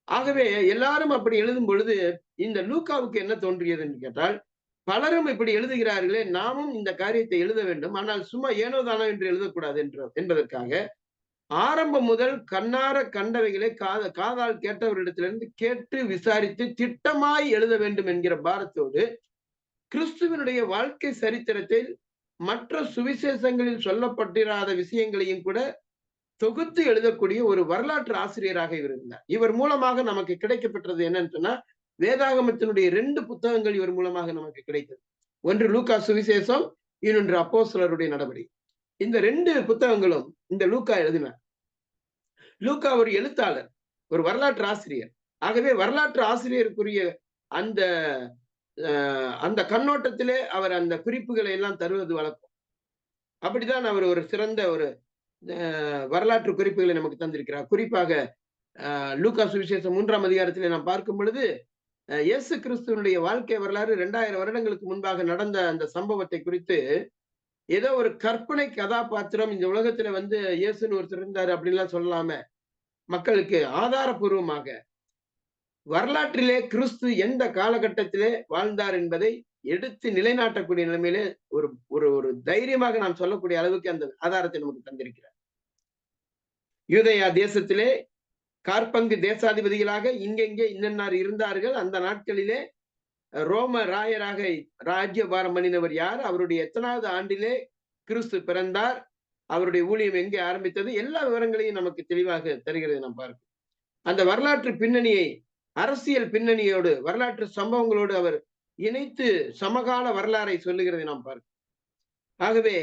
ஆகவே எல்லாரும் அப்படி எழுதும் பொழுது இந்த லூக்காவுக்கு என்ன தோன்றியது என்று கேட்டால், பலரும் இப்படி எழுதுகிறார்களே, நாமும் இந்த காரியத்தை எழுத வேண்டும், ஆனால் சும்மா ஏனோதானோ என்று எழுதக்கூடாது என்பதற்காக ஆரம்பம் முதல் கண்ணார கண்டவைகளை காதால் கேட்டவரிடத்திலிருந்து கேட்டு விசாரித்து திட்டமாய் எழுத வேண்டும் என்கிற பாரத்தோடு கிறிஸ்துவனுடைய வாழ்க்கை சரித்திரத்தில் மற்ற சுவிசேஷங்களில் சொல்லப்பட்டிராத விஷயங்களையும் கூட தொகுத்து எழுதக்கூடிய ஒரு வரலாற்று ஆசிரியராக இவர் இருந்தார். இவர் மூலமாக நமக்கு கிடைக்கப்பட்டது என்னன்னு சொன்னா வேதாகமத்தினுடைய 2 புத்தகங்கள் இவர் மூலமாக நமக்கு கிடைத்தது. ஒன்று லூக்கா சுவிசேஷம், இன்னொன்று அப்போஸ்தலருடைய நடவடிக்கை. இந்த 2 புத்தகங்களும் இந்த லூக்கா எழுதினார். லூக்கா ஒரு எழுத்தாளர், ஒரு வரலாற்று ஆசிரியர். ஆகவே வரலாற்று ஆசிரியருக்குரிய அந்த கண்ணோட்டத்திலே அவர் அந்த குறிப்புகளை எல்லாம் தருவது வழக்கம். அப்படிதான் அவர் ஒரு சிறந்த ஒரு வரலாற்று குறிப்புகளை நமக்கு தந்திருக்கிறார். குறிப்பாக லூக்கா சுவிசேஷம் 3ஆம் அதிகாரத்திலே நாம் பார்க்கும் பொழுது இயேசு கிறிஸ்துவனுடைய வாழ்க்கை வரலாறு 2000 வருடங்களுக்கு முன்பாக நடந்த அந்த சம்பவத்தை குறித்து ஏதோ ஒரு கற்பனை கதாபாத்திரம் இந்த உலகத்துல இயேசுன்னு ஒருத்தர் இருந்தாரு அப்படின்லாம் சொல்லாம மக்களுக்கு ஆதாரபூர்வமாக வரலாற்றிலே கிறிஸ்து எந்த காலகட்டத்திலே வாழ்ந்தார் என்பதை எடுத்து நிலைநாட்டக்கூடிய நிலைமையிலே ஒரு ஒரு ஒரு தைரியமாக நாம் சொல்லக்கூடிய அளவுக்கு அந்த ஆதாரத்தை நமக்கு தந்திருக்கிறார். யூதேயா தேசத்திலே காற்பங்கு தேசாதிபதிகளாக இங்கெங்கே இன்னென்னார் இருந்தார்கள். அந்த நாட்களிலே ரோம ராயராக ராஜ்யபாரம் பண்ணினவர் யார், அவருடைய எத்தனாவது ஆண்டிலே கிறிஸ்து பிறந்தார், அவருடைய ஊழியம் எங்கே ஆரம்பித்தது, எல்லா விவரங்களையும் நமக்கு தெளிவாக தருகிறது. நாம் பார்க்கிறோம் அந்த வரலாற்று பின்னணியை அரசியல் பின்னணியோடு வரலாற்று சம்பவங்களோடு அவர் இணைத்து சமகால வரலாறை சொல்லுகிறதை நாம் பார்க்கிறோம். ஆகவே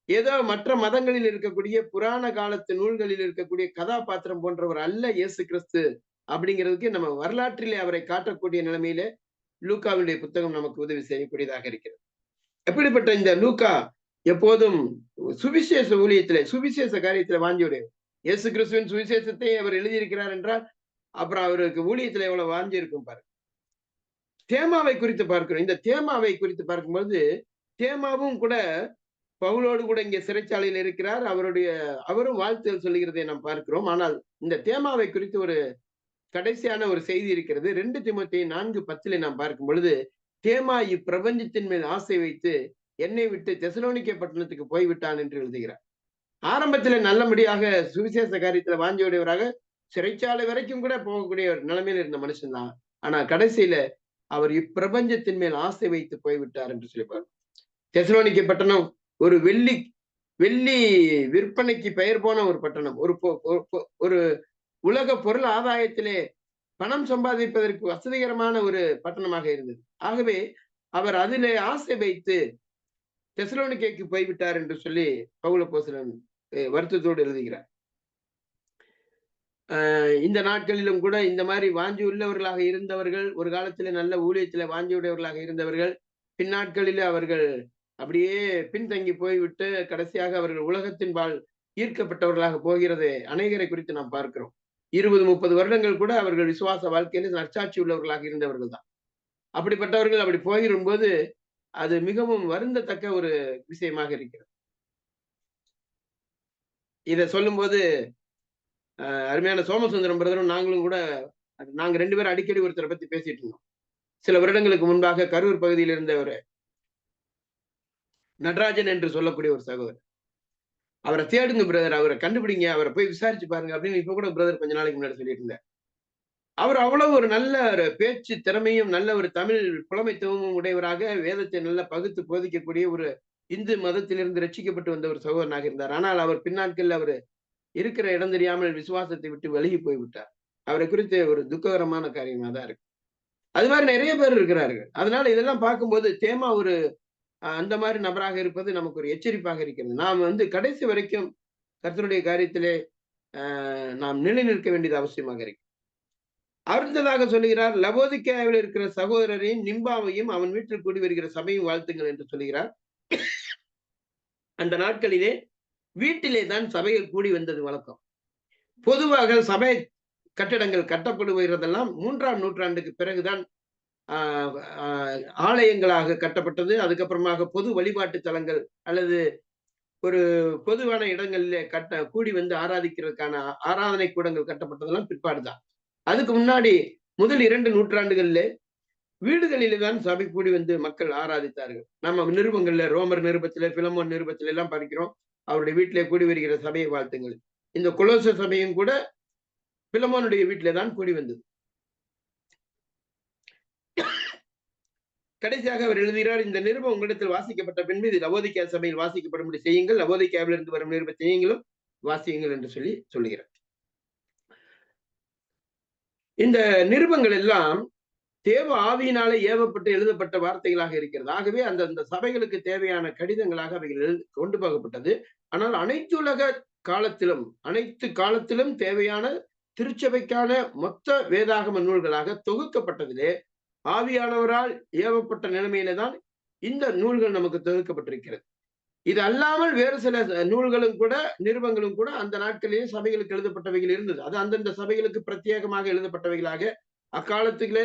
ஏதோ மற்ற மதங்களில் இருக்கக்கூடிய புராண காலத்து நூல்களில் இருக்கக்கூடிய கதாபாத்திரம் போன்றவர் அல்ல இயேசு கிறிஸ்து அப்படிங்கிறதுக்கு நம்ம வரலாற்றிலே அவரை காட்டக்கூடிய நிலைமையிலே லூக்காவுடைய புத்தகம் நமக்கு உதவி செய்யக்கூடியதாக இருக்கிறது. எப்படிப்பட்ட இந்த லூக்கா எப்போதும் சுவிசேஷ ஊழியத்திலே, சுவிசேஷ காரியத்திலே வாஞ்சியுடையவர். இயேசு கிறிஸ்துவின் சுவிசேஷத்தை அவர் எழுதியிருக்கிறார் என்றால் அப்புறம் அவருக்கு ஊழியத்துல எவ்வளவு வாஞ்சி இருக்கும் பாருங்க. தேமாவை குறித்து பார்க்கிறோம். இந்த தேமாவை குறித்து பார்க்கும்போது தேமாவும் கூட பவுலோடு கூட இங்கே சிறைச்சாலையில் இருக்கிறார். அவரும் வாழ்த்துதல் சொல்லுகிறதை நாம் பார்க்கிறோம். ஆனால் இந்த தேமாவை குறித்து ஒரு கடைசியான ஒரு செய்தி இருக்கிறது. 2 தீமோத்தேயு 4:10 நாம் பார்க்கும் பொழுது, தேமா இப்பிரபஞ்சத்தின் மேல் ஆசை வைத்து என்னை விட்டு தெசலோனிக்கே பட்டணத்துக்கு போய்விட்டான் என்று எழுதுகிறார். ஆரம்பத்தில் நல்லபடியாக சுவிசேஷ காரியத்துல வாஞ்சியுடையவராக சிறைச்சாலை வரைக்கும் கூட போகக்கூடிய ஒரு நிலைமையில இருந்த மனுஷன்தான். ஆனா கடைசியில அவர் இப்பிரபஞ்சத்தின் மேல் ஆசை வைத்து போய்விட்டார் என்று சொல்லிப்பார். தெசலோனிக்கே பட்டணம் ஒரு வெள்ளி விற்பனைக்கு பெயர் போன ஒரு பட்டணம். ஒரு உலக பொருள் ஆதாயத்திலே பணம் சம்பாதிப்பதற்கு வசதிகரமான ஒரு பட்டணமாக இருந்தது. ஆகவே அவர் அதிலே ஆசை வைத்து தெசலோனிக்கேக்கு போய்விட்டார் என்று சொல்லி பவுல் அப்போஸ்தலன் வருத்தத்தோடு எழுதுகிறார். இந்த நாட்களிலும் கூட இந்த மாதிரி வாஞ்சி உள்ளவர்களாக இருந்தவர்கள், ஒரு காலத்திலே நல்ல ஊழியத்திலே வாஞ்சி உடையவர்களாக இருந்தவர்கள், பின்னாட்களிலே அவர்கள் அப்படியே பின்தங்கி போய்விட்டு கடைசியாக அவர்கள் உலகத்தின்பால் ஈர்க்கப்பட்டவர்களாக போகிறது அநேகரை குறித்து நாம் பார்க்கிறோம். 20-30 வருடங்கள் கூட அவர்கள் விசுவாச வாழ்க்கையில நற்சாட்சி உள்ளவர்களாக இருந்தவர்கள் தான். அப்படிப்பட்டவர்கள் அப்படி போயிரும்போது அது மிகவும் வருந்தத்தக்க ஒரு விஷயமாக இருக்கிறது. இதை சொல்லும்போது அருமையான சோமசுந்தரம் பிரதரும் நாங்களும் கூட நாங்க 2 பேரும் அடிக்கடி ஒருத்தரை பத்தி பேசிட்டு இருந்தோம். சில வருடங்களுக்கு முன்பாக கரூர் பகுதியில் இருந்த ஒரு நடராஜன் என்று சொல்லக்கூடிய ஒரு சகோதரர். அவரை தேடுங்க பிரதர், அவரை கண்டுபிடிங்க, அவரை போய் விசாரிச்சு பாருங்க அப்படின்னு இப்ப கூட பிரதர் கொஞ்ச நாளைக்கு முன்னாடி சொல்லிட்டு இருந்தார். அவர் அவ்வளவு ஒரு நல்ல ஒரு பேச்சு திறமையும் நல்ல ஒரு தமிழ் புலமைத்துவமும் உடையவராக வேதத்தை நல்லா பகுத்து போதிக்கக்கூடிய ஒரு இந்து மதத்திலிருந்து ரட்சிக்கப்பட்டு வந்த ஒரு சகோதரனாக இருந்தார். ஆனால் அவர் பின்னாட்கள் அவர் இருக்கிற இடம் தெரியாமல் விசுவாசத்தை விட்டு விலகி போய்விட்டார். அவரை குறித்து ஒரு துக்ககரமான காரியமா தான் இருக்கு. அது மாதிரி நிறைய பேர் இருக்கிறார்கள். அதனால இதெல்லாம் பார்க்கும்போது தேமா ஒரு அந்த மாதிரி நபராக இருப்பது நமக்கு ஒரு எச்சரிப்பாக இருக்கிறது. நாம் கடைசி வரைக்கும் கர்த்தருடைய காரியத்திலே நாம் நிலை நிற்க வேண்டியது அவசியமாக இருக்கு. அடுத்ததாக சொல்லுகிறார், லவோதிக்கேயாவில் இருக்கிற சகோதரரையும் நிம்பாவையும் அவன் வீட்டில் கூடி வருகிற சபையும் வாழ்த்துங்கள் என்று சொல்லுகிறார். அந்த நாட்களிலே வீட்டிலே தான் சபைகள் கூடி வந்தது வழக்கம். பொதுவாக சபை கட்டடங்கள் கட்டப்படுவதெல்லாம் 3ஆம் நூற்றாண்டுக்கு பிறகுதான் ஆலயங்களாக கட்டப்பட்டது. அதுக்கப்புறமாக பொது வழிபாட்டு தலங்கள் அல்லது ஒரு பொதுவான இடங்களிலே கூடி வந்து ஆராதிக்கிறதுக்கான ஆராதனை கூடங்கள் கட்டப்பட்டதெல்லாம் பிற்பாடுதான். அதுக்கு முன்னாடி முதல் 2 நூற்றாண்டுகளிலே வீடுகளிலே தான் சபை கூடி வந்து மக்கள் ஆராதித்தார்கள். நம்ம நிருபங்கள்ல ரோமர் நிருபத்திலே பிலமோன் நிருபத்தில எல்லாம் படிக்கிறோம், அவருடைய வீட்டிலே கூடி வருகிற சபையை வாழ்த்துங்கள். இந்த கொலோச சபையும் கூட பிலமோனுடைய வீட்டிலே தான் கூடி வந்தது. கடைசியாக அவர் எழுதுகிறார், இந்த நிருபம் உங்களிடத்தில் வாசிக்கப்பட்ட பின்பு இது லவோதிக்கேயா சபையில் வாசிக்கப்படும்படி செய்யுங்கள், லவோதிக்கேயாவில் இருந்து வரும் நிருப செய்யுங்களும் வாசியுங்கள் என்று சொல்லுகிறார். இந்த நிருபங்கள் எல்லாம் தேவ ஆவியினாலே ஏவப்பட்டு எழுதப்பட்ட வார்த்தைகளாக இருக்கிறது. ஆகவே அந்த சபைகளுக்கு தேவையான கடிதங்களாக அவைகள் கொண்டு போகப்பட்டது. ஆனால் அனைத்து காலத்திலும் தேவையான திருச்சபைக்கான மொத்த வேதாகம நூல்களாக தொகுக்கப்பட்டதிலே ஆவியானவரால் ஏவப்பட்ட நிலைமையில தான் இந்த நூல்கள் நமக்கு தொகுக்கப்பட்டிருக்கிறது. இது அல்லாமல் வேறு சில நூல்களும் கூட நிருபங்களும் கூட அந்த நாட்களிலே சபைகளுக்கு எழுதப்பட்டவைகள் இருந்தது. அது அந்தந்த சபைகளுக்கு பிரத்யேகமாக எழுதப்பட்டவைகளாக அக்காலத்திலே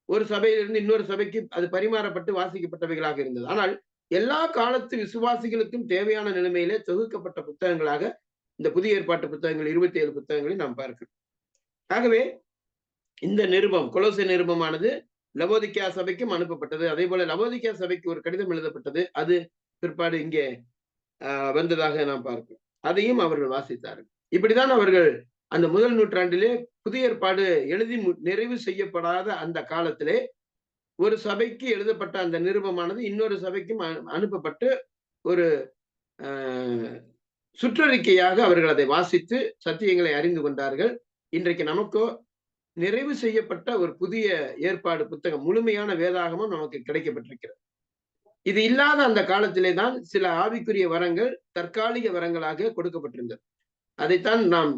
ஒரு சபையிலிருந்து இன்னொரு சபைக்கு அது பரிமாறப்பட்டு வாசிக்கப்பட்டவைகளாக இருந்தது. ஆனால் எல்லா காலத்து விசுவாசிகளுக்கும் தேவையான நிலைமையிலே தொகுக்கப்பட்ட புத்தகங்களாக இந்த புதிய ஏற்பாட்டு புத்தகங்கள் 27 புத்தகங்களை நாம் பார்க்கிறோம். ஆகவே இந்த நிருபம் கொலோசை நிருபமானது லவோதிக்கேயா சபைக்கும் அனுப்பப்பட்டது. அதே போல லவோதிக்கேயா சபைக்கு ஒரு கடிதம் எழுதப்பட்டது. அது பிற்பாடு இங்கே வந்ததாக நாம் பார்க்கிறோம். அதையும் அவர்கள் வாசித்தார்கள். இப்படிதான் அவர்கள் அந்த முதல் நூற்றாண்டிலே புதிய ஏற்பாடு எழுதி நிறைவு செய்யப்படாத அந்த காலத்திலே ஒரு சபைக்கு எழுதப்பட்ட அந்த நிருபமானது இன்னொரு சபைக்கும் அனுப்பப்பட்டு ஒரு சுற்றறிக்கையாக அவர்கள் அதை வாசித்து சத்தியங்களை அறிந்து கொண்டார்கள். இன்றைக்கு நமக்கோ நிறைவு செய்யப்பட்ட ஒரு புதிய ஏற்பாடு புத்தகம், முழுமையான வேதாகமும் நமக்கு கிடைக்கப்பட்டிருக்கிறது. இது இல்லாத அந்த காலத்திலே தான் சில ஆவிக்குரிய வரங்கள் தற்காலிக வரங்களாக கொடுக்கப்பட்டிருந்தது. அதைத்தான் நாம்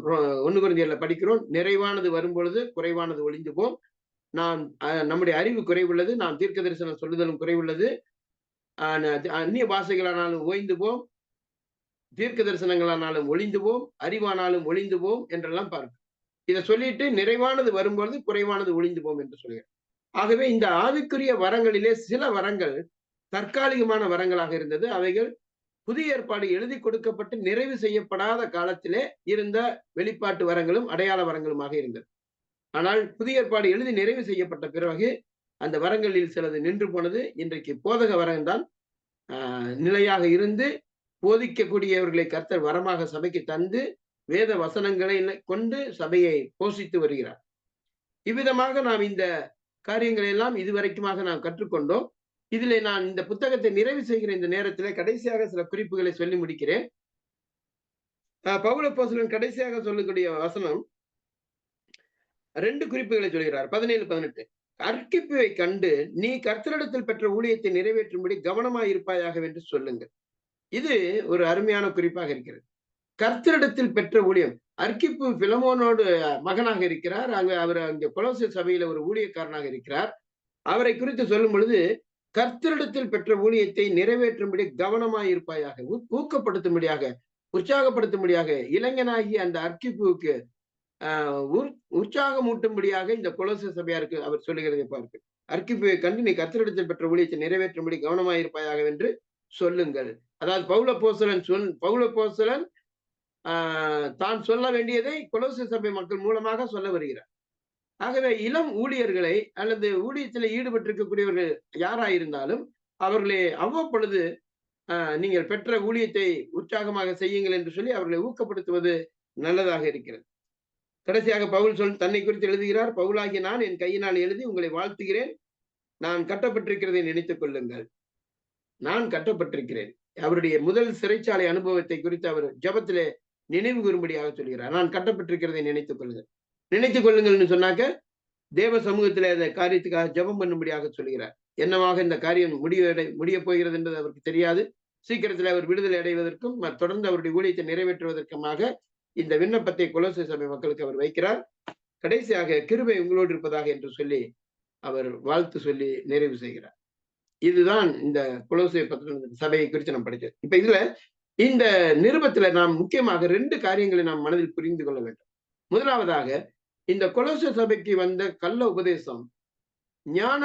1 கொரிந்தியர்ல படிக்கிறோம். நிறைவானது வரும்பொழுது குறைவானது ஒளிந்து போம். நம்முடைய அறிவு குறைவுள்ளது, நாம் தீர்க்க தரிசனம் சொல்லுதலும் குறைவுள்ளது, அந்நிய பாஷைகளானாலும் ஓய்ந்து போம், தீர்க்க தரிசனங்களானாலும் ஒளிந்து போம், அறிவானாலும் ஒளிந்து போம் என்றெல்லாம் பார்க்கிறோம். இதை சொல்லிட்டு நிறைவானது வரும்பொழுது குறைவானது ஒளிந்து போம் என்று சொல்கிறார். ஆகவே இந்த ஆவிக்குரிய வரங்களிலே சில வரங்கள் தற்காலிகமான வரங்களாக இருந்தது. அவைகள் புதிய ஏற்பாடு எழுதி கொடுக்கப்பட்டு நிறைவு செய்யப்படாத காலத்திலே இருந்த வெளிப்பாட்டு வரங்களும் அடையாள வரங்களுமாக இருந்தது. ஆனால் புதிய ஏற்பாடு எழுதி நிறைவு செய்யப்பட்ட பிறகு அந்த வரங்களில் சிலது நின்று போனது. இன்றைக்கு போதக வரம்தான் நிலையாக இருந்து போதிக்கக்கூடியவர்களை கர்த்தர் வரமாக சபைக்கு தந்து வேத வசனங்களை கொண்டு சபையை போஷித்து வருகிறார். இவ்விதமாக நாம் இந்த காரியங்களை எல்லாம் இதுவரைக்குமாக நாம் கற்றுக்கொண்டோம். இதிலே நான் இந்த புத்தகத்தை நிறைவு செய்கிற இந்த நேரத்திலே கடைசியாக சில குறிப்புகளை சொல்லி முடிக்கிறேன். பவுல் அப்போஸ்தலன் கடைசியாக சொல்லக்கூடிய வசனம் 2 குறிப்புகளை சொல்கிறார். 17, 18. அர்க்கிப்புவை கண்டு நீ கர்த்தரிடத்தில் பெற்ற ஊழியத்தை நிறைவேற்றும்படி கவனமாய் இருப்பாயாக என்று சொல்லுங்கள். இது ஒரு அருமையான குறிப்பாக இருக்கிறது. கர்த்தரிடத்தில் பெற்ற ஊழியம். அர்க்கிப்பு பிலமோனோடு மகனாக இருக்கிறார். அவர் அங்கே கொலோசை சபையில ஒரு ஊழியக்காரனாக இருக்கிறார். அவரை குறித்து சொல்லும் பொழுது கர்த்தரிடத்தில் பெற்ற ஊழியத்தை நிறைவேற்றும்படி கவனமாய் இருப்பாயாக, ஊக்கப்படுத்தும்படியாக, உற்சாகப்படுத்தும்படியாக, இளைஞனாகி அந்த அர்க்கிப்புவுக்கு உற்சாகமூட்டும்படியாக இந்த கொலோசை சபையாருக்கு அவர் சொல்லுகிறதை பார்க்க, அர்க்கிப்புவை கண்டு நீ கர்த்தரிடத்தில் பெற்ற ஊழியத்தை நிறைவேற்றும்படி கவனமாய் இருப்பாயாக என்று சொல்லுங்கள். அதாவது பவுல் அப்போஸ்தலன் தான் சொல்ல வேண்டியதை கொலோசை சபை மக்கள் மூலமாக சொல்ல வருகிறார். ஆகவே இளம் ஊழியர்களை அல்லது ஊழியத்தில் ஈடுபட்டிருக்கக்கூடியவர்கள் யாராயிருந்தாலும் அவர்களை அவ்வப்பொழுது நீங்கள் பெற்ற ஊழியத்தை உற்சாகமாக செய்யுங்கள் என்று சொல்லி அவர்களை ஊக்கப்படுத்துவது நல்லதாக இருக்கிறது. கடைசியாக பவுல் தன்னை குறித்து எழுதுகிறார். பவுலாகிய நான் என் கையினால் எழுதி உங்களை வாழ்த்துகிறேன். நான் கட்டப்பட்டிருக்கிறதை நினைத்துக் கொள்ளுங்கள். நான் கட்டப்பட்டிருக்கிறேன். அவருடைய முதல் சிறைச்சாலை அனுபவத்தை குறித்து அவர் ஜெபத்திலே நினைவு கூறும்படியாக சொல்கிறார். நான் கட்டப்பட்டிருக்கிறதை நினைத்துக் கொள்ளுங்கள். நினைத்துக் கொள்ளுங்கள்னு சொன்னாக்க தேவ சமூகத்திலே அந்த காரியத்துக்காக ஜெபம் பண்ணும்படியாக சொல்கிறார். என்னவாக இந்த காரியம் முடிய போகிறது என்பது அவருக்கு தெரியாது. சீக்கிரத்தில் அவர் விடுதலை அடைவதற்கும் தொடர்ந்து அவருடைய ஊழியத்தை நிறைவேற்றுவதற்குமாக இந்த விண்ணப்பத்தை கொலோசை சபை மக்களுக்கு அவர் வைக்கிறார். கடைசியாக கிருபை உங்களோடு இருப்பதாக என்று சொல்லி அவர் வாழ்த்து சொல்லி நிறைவு செய்கிறார். இதுதான் இந்த கொலோசை சபையை குறித்து நாம் படித்தது. இப்ப இதுல இந்த நிருபத்துல நாம் முக்கியமாக 2 காரியங்களை நாம் மனதில் புரிந்து கொள்ள வேண்டும். முதலாவதாக இந்த கொலோசை சபைக்கு வந்த கள்ள உபதேசம் ஞான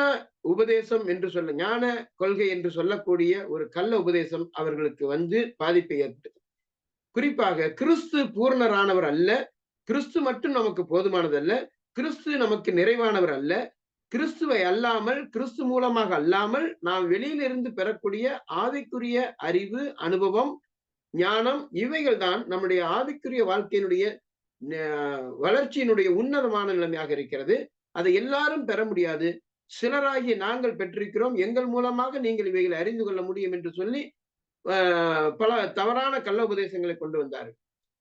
உபதேசம் என்று ஞான கொள்கை என்று சொல்லக்கூடிய ஒரு கள்ள உபதேசம் அவர்களுக்கு வந்து பாதிப்பை ஏற்பட்டது. குறிப்பாக கிறிஸ்து பூர்ணரானவர் அல்ல, கிறிஸ்து மட்டும் நமக்கு போதுமானதல்ல, கிறிஸ்து நமக்கு நிறைவானவர் அல்ல, கிறிஸ்துவை அல்லாமல், கிறிஸ்து மூலமாக அல்லாமல் நாம் வெளியிலிருந்து பெறக்கூடிய ஆவிக்குரிய அறிவு, அனுபவம், ஞானம், இவைகள் தான் நம்முடைய ஆவிக்குரிய வாழ்க்கையினுடைய வளர்ச்சியினுடைய உன்னதமான நிலைமையாக இருக்கிறது. அதை எல்லாரும் பெற முடியாது. சிலராகிய நாங்கள் பெற்றிருக்கிறோம், எங்கள் மூலமாக நீங்கள் இவைகளை அறிந்து கொள்ள முடியும் என்று சொல்லி பல தவறான கள்ள உபதேசங்களை கொண்டு வந்தார்கள்.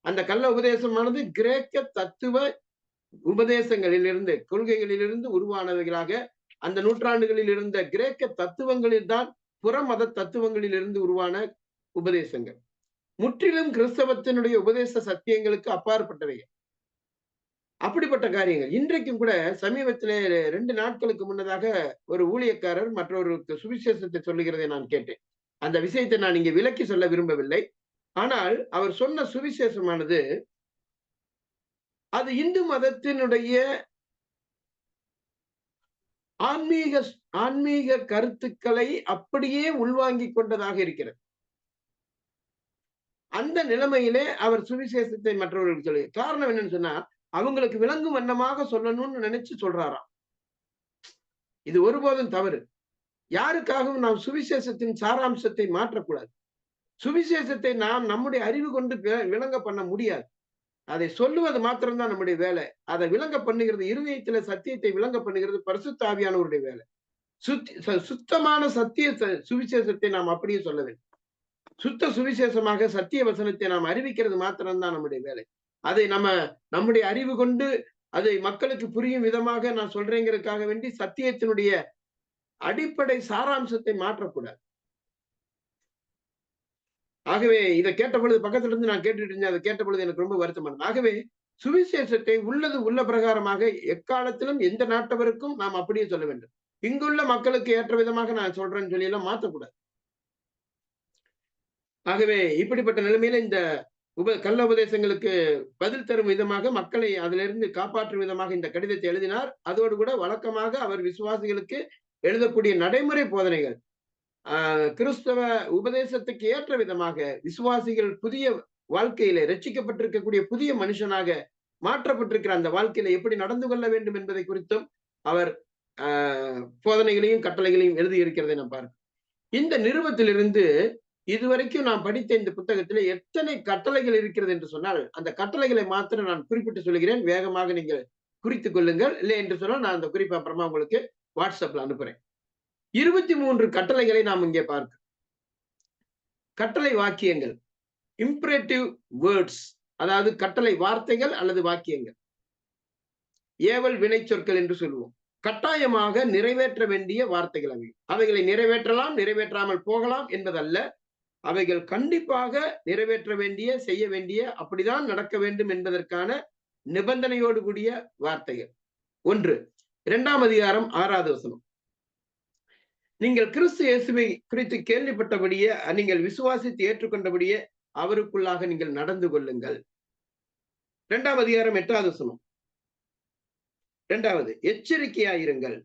அந்த கள்ள உபதேசமானது கிரேக்க தத்துவ உபதேசங்களிலிருந்து, கொள்கைகளிலிருந்து உருவானவைகளாக அந்த நூற்றாண்டுகளில் இருந்த கிரேக்க தத்துவங்களில் தான், புற மத தத்துவங்களில் இருந்து உருவான உபதேசங்கள். முற்றிலும் கிறிஸ்தவத்தினுடைய உபதேச சத்தியங்களுக்கு அப்பாற்பட்டவை. அப்படிப்பட்ட காரியங்கள் இன்றைக்கும் கூட சமீபத்திலே 2 நாட்களுக்கு முன்னதாக ஒரு ஊழியக்காரர் மற்றொருக்கு சுவிசேஷத்தை சொல்லுகிறதை நான் கேட்டேன். அந்த விஷயத்தை நான் இங்கே விளக்கி சொல்ல விரும்பவில்லை. ஆனால் அவர் சொன்ன சுவிசேஷமானது அது இந்து மதத்தினுடைய ஆன்மீக கருத்துக்களை அப்படியே உள்வாங்கிக் கொண்டதாக இருக்கிறது. அந்த நிலைமையிலே அவர் சுவிசேஷத்தை மற்றவர்களுக்கு சொல்லு. காரணம் என்னன்னு சொன்னா, அவங்களுக்கு விளங்கும் வண்ணமாக சொல்லணும்னு நினைச்சு சொல்றாராம். இது ஒருபோதும் தவறு. யாருக்காகவும் நாம் சுவிசேஷத்தின் சாராம்சத்தை மாற்றக்கூடாது. சுவிசேஷத்தை நாம் நம்முடைய அறிவு கொண்டு விளங்க பண்ண முடியாது. அதை சொல்லுவது மாத்திரம்தான் நம்முடைய வேலை. அதை விளங்க பண்ணுகிறது, இருதயத்தில சத்தியத்தை விளங்க பண்ணுகிறது பரிசுத்த ஆவியானவருடைய வேலை. சுத்தமான சத்திய சுவிசேஷத்தை நாம் அப்படியே சொல்ல வேண்டும். சுத்த சுவிசேஷமாக சத்திய வசனத்தை நாம் அறிவிக்கிறது மாத்திரம்தான் நம்முடைய வேலை. அதை நம்முடைய அறிவு கொண்டு அதை மக்களுக்கு புரியும் விதமாக நான் சொல்றேங்கிறதுக்காக வேண்டி சத்தியத்தினுடைய அடிப்படை சாராம்சத்தை மாற்றக்கூடாது. ஆகவே இதை கேட்ட பொழுது பக்கத்துல இருந்து நான் கேட்டுட்டு இருந்தேன். அதை கேட்ட பொழுது எனக்கு ரொம்ப வருத்தமானது. ஆகவே சுவிசேஷத்தை உள்ளது உள்ள பிரகாரமாக எக்காலத்திலும் எந்த நாட்டவருக்கும் நாம் அப்படியே சொல்ல வேண்டும். இங்குள்ள மக்களுக்கு ஏற்ற விதமாக நான் சொல்றேன்னு சொல்லி எல்லாம் மாற்றக்கூடாது. ஆகவே இப்படிப்பட்ட நிலைமையில இந்த கள்ள உபதேசங்களுக்கு பதில் தரும் விதமாக மக்களை அதிலிருந்து காப்பாற்றும் விதமாக இந்த கடிதத்தை எழுதினார். அதோடு கூட வழக்கமாக அவர் விசுவாசிகளுக்கு எழுதக்கூடிய நடைமுறை போதனைகள் கிறிஸ்தவ உபதேசத்துக்கு ஏற்ற விதமாக விசுவாசிகள் புதிய வாழ்க்கையில ரட்சிக்கப்பட்டிருக்கக்கூடிய புதிய மனுஷனாக மாற்றப்பட்டிருக்கிற அந்த வாழ்க்கையில எப்படி நடந்து கொள்ள வேண்டும் என்பதை குறித்தும் அவர் போதனைகளையும் கட்டளைகளையும் எழுதியிருக்கிறதை நாம் பார்க்கிறோம். இந்த நிருபத்திலிருந்து இதுவரைக்கும் நான் படித்த இந்த புத்தகத்திலே எத்தனை கட்டளைகள் இருக்கிறது என்று சொன்னால் அந்த கட்டளைகளை மாத்திரம் நான் குறிப்பிட்டு சொல்கிறேன். வேகமாக நீங்கள் குறித்துக் கொள்ளுங்கள். இல்லை என்று சொன்னால் நான் அந்த குறிப்பு அப்புறமா உங்களுக்கு வாட்ஸ்அப்ல அனுப்புறேன். 23 கட்டளைகளை நாம் இங்கே பார்க்கிறோம். கட்டளை வாக்கியங்கள், இம்பரேட்டிவ் வேர்ட்ஸ், அதாவது கட்டளை வார்த்தைகள் அல்லது வாக்கியங்கள், ஏவல் வினை சொற்கள் என்று சொல்லுவோம். கட்டாயமாக நிறைவேற்ற வேண்டிய வார்த்தைகள் அவைகளை நிறைவேற்றலாம், நிறைவேற்றாமல் போகலாம் என்பதல்ல. அவைகள் கண்டிப்பாக நிறைவேற்ற வேண்டிய, செய்ய வேண்டிய, அப்படிதான் நடக்க வேண்டும் என்பதற்கான நிபந்தனையோடு கூடிய வார்த்தைகள். 1 2ஆம் அதிகாரம் 6வது வசனம். நீங்கள் கிறிஸ்து இயேசுவை குறித்து கேள்விப்பட்டபடியே, நீங்கள் விசுவாசித்து ஏற்றுக்கொண்டபடியே அவருக்குள்ளாக நீங்கள் நடந்து கொள்ளுங்கள். 2ஆம் அதிகாரம் 8வது வசனம். 2வது, எச்சரிக்கையாயிருங்கள்,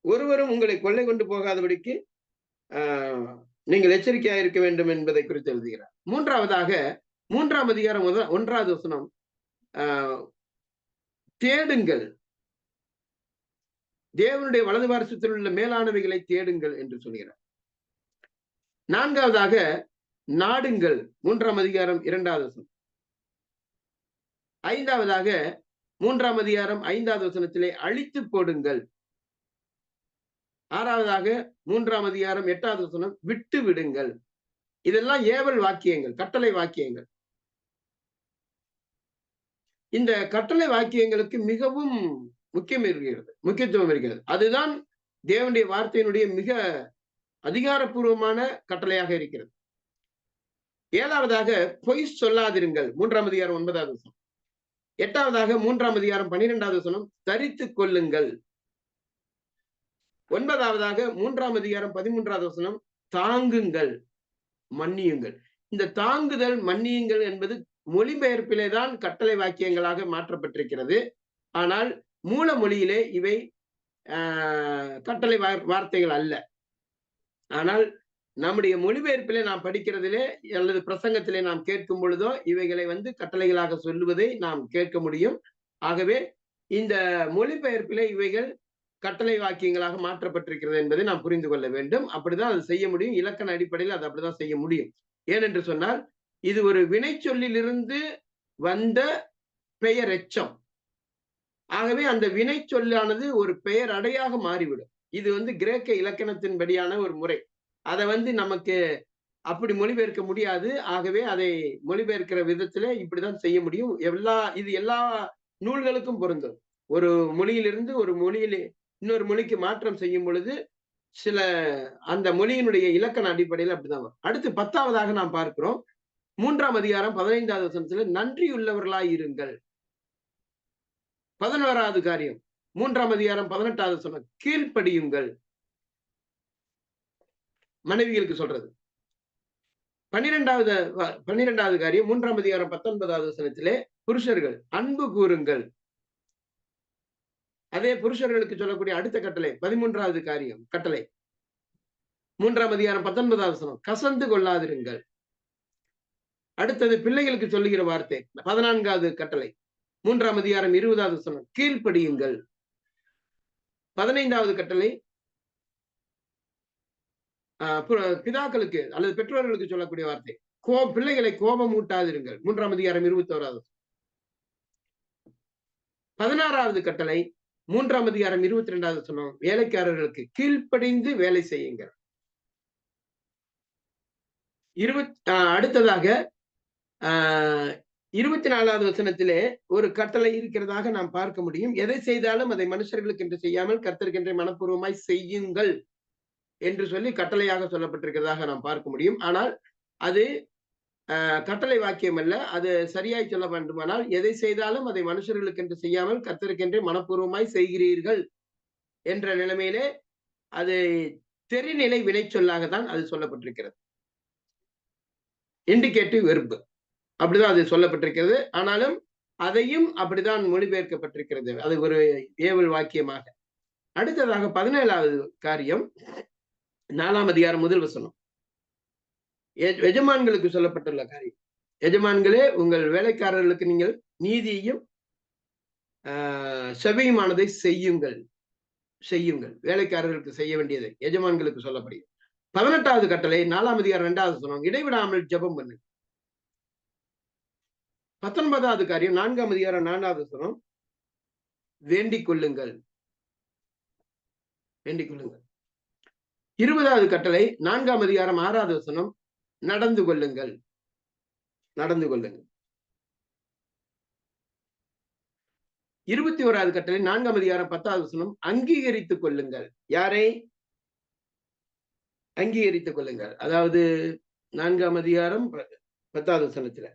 ஒருவரும் உங்களை கொள்ளை கொண்டு போகாதபடிக்கு நீங்கள் எச்சரிக்கையாயிருக்க வேண்டும் என்பதை குறித்து எழுதுகிறார். 3வதாக 3ஆம் அதிகாரம் 1வது வசனம், தேடுங்கள், தேவனுடைய வலது பாரசத்தில் உள்ள மேலானவைகளை தேடுங்கள் என்று சொல்கிறார். 4வதாக நாடுங்கள், 3ஆம் அதிகாரம் 2வது வசனம். 5வதாக 3ஆம் அதிகாரம் 5வது வசனத்திலே அழித்து போடுங்கள். 6வதாக 3ஆம் அதிகாரம் 8வது வசனம், விட்டு விடுங்கள். இதெல்லாம் ஏவல் வாக்கியங்கள், கட்டளை வாக்கியங்கள். இந்த கட்டளை வாக்கியங்களுக்கு மிகவும் முக்கியத்துவம் இருக்கிறது. அதுதான் தேவனுடைய வார்த்தையினுடைய மிக அதிகாரப்பூர்வமான கட்டளையாக இருக்கிறது. 7வதாக பொய் சொல்லாதிருங்கள், 3ஆம் அதிகாரம் 9வது வசனம். 8வதாக 3ஆம் அதிகாரம் 12வது வசனம், தரித்துக் கொள்ளுங்கள். 9வதாக 3ஆம் அதிகாரம் 13வது வசனம், தாங்குங்கள், மன்னியுங்கள். இந்த தாங்குதல், மன்னியுங்கள் என்பது மொழிபெயர்ப்பிலே தான் கட்டளை வாக்கியங்களாக மாற்றப்பட்டிருக்கிறது. ஆனால் மூல மொழியிலே இவை கட்டளை வார்த்தைகள் அல்ல. ஆனால் நம்முடைய மொழிபெயர்ப்பிலே நாம் படிக்கிறதிலே அல்லது பிரசங்கத்திலே நாம் கேட்கும் பொழுதோ இவைகளை கட்டளைகளாக சொல்லுவதை நாம் கேட்க முடியும். ஆகவே இந்த மொழிபெயர்ப்பிலே இவைகள் கட்டளை வாக்கியங்களாக மாற்றப்பட்டிருக்கிறது என்பதை நாம் புரிந்து கொள்ள வேண்டும். அப்படிதான் அது செய்ய முடியும். இலக்கண அடிப்படையில் அது அப்படிதான் செய்ய முடியும். ஏனென்று சொன்னால் இது ஒரு வினை சொல்லிலிருந்து வந்த பெயர் எச்சம். ஆகவே அந்த வினை சொல்லானது ஒரு பெயர் அடையாக மாறிவிடும். இது கிரேக்க இலக்கணத்தின்படியான ஒரு முறை. அதை நமக்கு அப்படி மொழிபெயர்க்க முடியாது. ஆகவே அதை மொழிபெயர்க்கிற விதத்துல இப்படிதான் செய்ய முடியும். இது எல்லா நூல்களுக்கும் பொருந்தும். ஒரு மொழியிலிருந்து ஒரு மொழியிலே இன்னொரு மொழிக்கு மாற்றம் செய்யும் பொழுது சில அந்த மொழியினுடைய இலக்கண அடிப்படையில் அப்படிதான் வரும். அடுத்து 10வதாக நாம் பார்க்கிறோம். 3ஆம் அதிகாரம் 15வது வசனத்துல நன்றியுள்ளவர்களாய் இருங்கள். 11வது காரியம் 3ஆம் அதிகாரம் 18வது வசனம், கீழ்ப்படியுங்கள், மனைவிகளுக்கு சொல்றது. 12வது காரியம் 3ஆம் அதிகாரம் 19வது வசனத்திலே புருஷர்கள் அன்பு கூறுங்கள். அதே புருஷர்களுக்கு சொல்லக்கூடிய அடுத்த கட்டளை 13வது காரியம் கட்டளை 3ஆம் அதிகாரம் 19வது வசனம், கசந்து கொள்ளாதிருங்கள். அடுத்தது பிள்ளைகளுக்கு சொல்லுகிற வார்த்தை 14வது கட்டளை 3ஆம் அதிகாரம் 20வது வசனம், கீழ்ப்படியுங்கள். 15வது கட்டளை பிதாக்களுக்கு அல்லது பெற்றோர்களுக்கு சொல்லக்கூடிய வார்த்தை, பிள்ளைகளை கோபம் ஊட்டாதிருங்கள். 3ஆம் அதிகாரம் 21வது. 16வது கட்டளை 3ஆம் அதிகாரம் 22வது வசனம், வேலைக்காரர்களுக்கு கீழ்ப்படிந்து வேலை செய்யுங்கள். அடுத்ததாக 24வது வசனத்திலே ஒரு கட்டளை இருக்கிறதாக நாம் பார்க்க முடியும். எதை செய்தாலும் அதை மனுஷர்களுக்கு என்று செய்யாமல் கர்த்தருக்கென்றே மனப்பூர்வமாய் செய்யுங்கள் என்று சொல்லி கட்டளையாக சொல்லப்பட்டிருக்கிறதாக நாம் பார்க்க முடியும். ஆனால் அது கட்டளை வாக்கியம் அல்ல. அது சரியாய் சொல்ல வேண்டுமானால் எதை செய்தாலும் அதை மனுஷர்களுக்கு என்று செய்யாமல் கர்த்தருக்கென்றே மனப்பூர்வமாய் செய்கிறீர்கள் என்ற நிலைமையிலே அது தெரிநிலை வினை சொல்லாகத்தான் அது சொல்லப்பட்டிருக்கிறது. Indicative verb. அப்படிதான் அது சொல்லப்பட்டிருக்கிறது. ஆனாலும் அதையும் அப்படிதான் மொழிபெயர்க்கப்பட்டிருக்கிறது. அது ஒரு ஏவல் வாக்கியமாக. அடுத்ததாக 17வது காரியம் 4ஆம் அதிகாரம் முதல் வசனம். எஜமான்களுக்கு சொல்லப்பட்டுள்ள காரியம். எஜமான்களே, உங்கள் வேலைக்காரர்களுக்கு நீங்கள் நீதியையும் செவியுமானதை செய்யுங்கள். வேலைக்காரர்களுக்கு செய்ய வேண்டியதை எஜமான்களுக்கு சொல்லப்படுகிறது. 18வது கட்டளை 4ஆம் அதிகாரம் 2வது வசனம், இடைவிடாமல் ஜெபம் பண்ணு. 19வது காரியம் 4ஆம் அதிகாரம் 4வது வசனம், வேண்டிக் கொள்ளுங்கள். 20வது கட்டளை 4ஆம் அதிகாரம் 6வது வசனம், நடந்து கொள்ளுங்கள். 21வது கட்டளை 4ஆம் அதிகாரம் 10வது வசனம், அங்கீகரித்துக் கொள்ளுங்கள். யாரை அங்கீகரித்துக் கொள்ளுங்கள்? அதாவது 4ஆம் அதிகாரம் 10வது வசனத்துல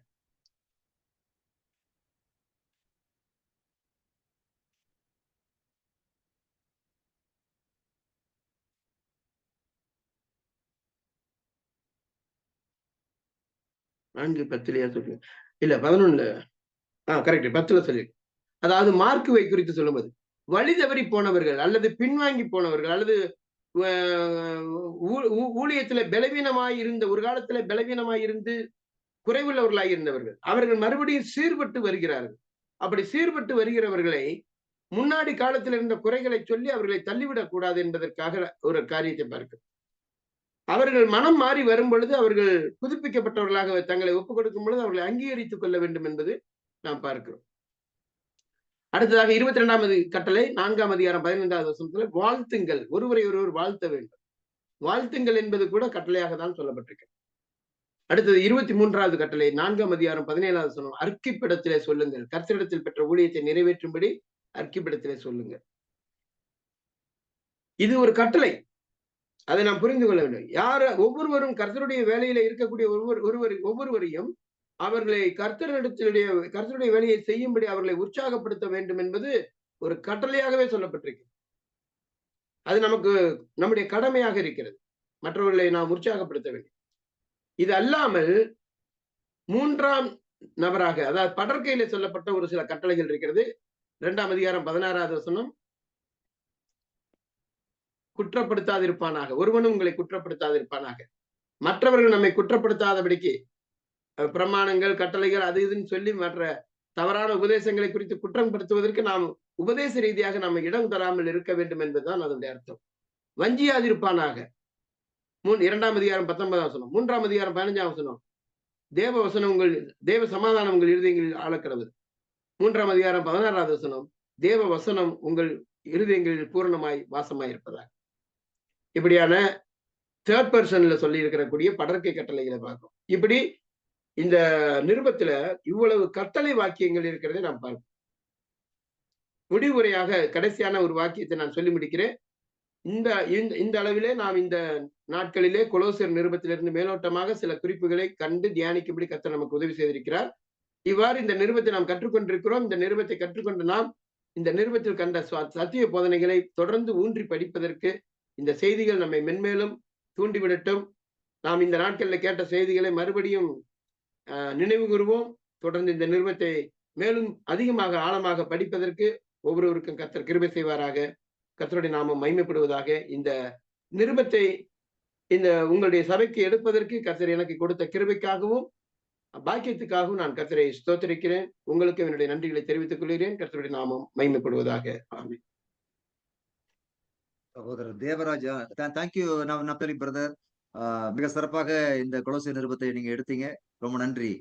நான்கு 10லயா சொல்லுங்க, இல்ல 11ல, கரெக்ட், 10ல சொல்லி. அதாவது மார்க்குவை குறித்து சொல்லும்போது, வழி தவறி போனவர்கள் அல்லது பின்வாங்கி போனவர்கள் அல்லது ஊழியத்துல பலவீனமாய் இருந்த, ஒரு காலத்துல பலவீனமாய் இருந்து குறைவுள்ளவர்களாய் இருந்தவர்கள், அவர்கள் மறுபடியும் சீர்பட்டு வருகிறார்கள். அப்படி சீர்பட்டு வருகிறவர்களை முன்னாடி காலத்தில் இருந்த குறைகளை சொல்லி அவர்களை தள்ளிவிடக் கூடாது என்பதற்காக ஒரு காரியத்தை பார்க்க, அவர்கள் மனம் மாறி வரும் பொழுது அவர்கள் புதுப்பிக்கப்பட்டவர்களாக தங்களை ஒப்புக் கொடுக்கும் பொழுது அவர்களை அங்கீகரித்துக் கொள்ள வேண்டும் என்பது நாம் பார்க்கிறோம். அடுத்ததாக 22வது கட்டளை 4ஆம் அதிகாரம் 15வது வசனத்துல, வாழ்த்துங்கள். ஒருவரை ஒருவர் வாழ்த்த வேண்டும். வாழ்த்துங்கள் என்பது கூட கட்டளையாக தான் சொல்லப்பட்டிருக்கு. அடுத்தது 23வது கட்டளை 4ஆம் அதிகாரம் 17வது வசனம், அர்க்கிப்பிடத்திலே சொல்லுங்கள். கர்த்தரிடத்தில் பெற்ற ஊழியத்தை நிறைவேற்றும்படி அர்க்கிப்பிடத்திலே சொல்லுங்கள். இது ஒரு கட்டளை. அதை நாம் புரிந்து கொள்ள வேண்டும். ஒவ்வொருவரும் கர்த்தருடைய வேலையில இருக்கக்கூடிய ஒவ்வொருவரையும் அவர்களை கர்த்தருடைய வேலையை செய்யும்படி அவர்களை உற்சாகப்படுத்த வேண்டும் என்பது ஒரு கட்டளையாகவே சொல்லப்பட்டிருக்கு. அது நமக்கு நம்முடைய கடமையாக இருக்கிறது. மற்றவர்களை நாம் உற்சாகப்படுத்த வேண்டும். இது அல்லாமல் 3ஆம் நபராக, அதாவது படற்கையில சொல்லப்பட்ட ஒரு சில கட்டளைகள் இருக்கிறது. 2ஆம் அதிகாரம் 16வது வசனம், குற்றப்படுத்தாதிருப்பானாக. ஒருவனும் உங்களை குற்றப்படுத்தாதிருப்பானாக. மற்றவர்கள் நம்மை குற்றப்படுத்தாதபடிக்கு பிரமாணங்கள், கட்டளைகள், அது இதுன்னு சொல்லி மற்ற தவறான உபதேசங்களை குறித்து குற்றம் படுத்துவதற்கு நாம் உபதேச ரீதியாக நம்ம இடம் தராமல் இருக்க வேண்டும் என்பதுதான் அதனுடைய அர்த்தம். வஞ்சியாதிருப்பானாக. 2ஆம் அதிகாரம் 19ஆம் வசனம். 3ஆம் அதிகாரம் 15ஆம் வசனம், தேவ சமாதானம் உங்கள் இருதயங்களில் ஆளக்கடவுது. 3ஆம் அதிகாரம் 16வது வசனம், தேவ வசனம் உங்கள் இருதயங்களில் பூரணமாய் வாசமாய் இருப்பதாக. இப்படியான தேர்ட் பர்சன்ல சொல்லி இருக்கக்கூடிய படற்கை கட்டளைகளை பார்க்கும். இப்படி இந்த நிருபத்துல இவ்வளவு கட்டளை வாக்கியங்கள் இருக்கிறதை நாம் பார்ப்போம். முடிவுரையாக கடைசியான ஒரு வாக்கியத்தை நான் சொல்லி முடிக்கிறேன். இந்த அளவிலே நாம் இந்த நாட்களிலே கொலோசியர் நிருபத்திலிருந்து மேலோட்டமாக சில குறிப்புகளை கண்டு தியானிக்கும்படி கர்த்தர் நமக்கு உதவி செய்திருக்கிறார். இவ்வாறு இந்த நிருபத்தை நாம் கற்றுக்கொண்டிருக்கிறோம். இந்த நிருபத்தை கற்றுக்கொண்டு நாம் இந்த நிருபத்தில் கண்ட சத்திய போதனைகளை தொடர்ந்து ஊன்றி படிப்பதற்கு இந்த செய்திகள் நம்மை மென்மேலும் தூண்டிவிடட்டும். நாம் இந்த நாட்களில் கேட்ட செய்திகளை மறுபடியும் நினைவு கூறுவோம். தொடர்ந்து இந்த நிருபத்தை மேலும் அதிகமாக ஆழமாக படிப்பதற்கு ஒவ்வொருவருக்கும் கர்த்தர் கிருபை செய்வாராக. கர்த்தருடைய நாமம் மகிமைப்படுவதாக. இந்த நிருபத்தை உங்களுடைய சபைக்கு எடுப்பதற்கு கர்த்தர் எனக்கு கொடுத்த கிருபைக்காகவும் பாக்கியத்துக்காகவும் நான் கர்த்தரை ஸ்தோத்திரிக்கிறேன். உங்களுக்கு என்னுடைய நன்றிகளை தெரிவித்துக் கொள்கிறேன். கர்த்தருடைய நாமம் மகிமைப்படுவதாக. ஆமென். சகோதரர் தேவராஜா, தேங்க்யூ நப்தலி பிரதர். மிக சிறப்பாக இந்த கொலோசியர் நிருபத்தை நீங்க எடுத்தீங்க. ரொம்ப நன்றி.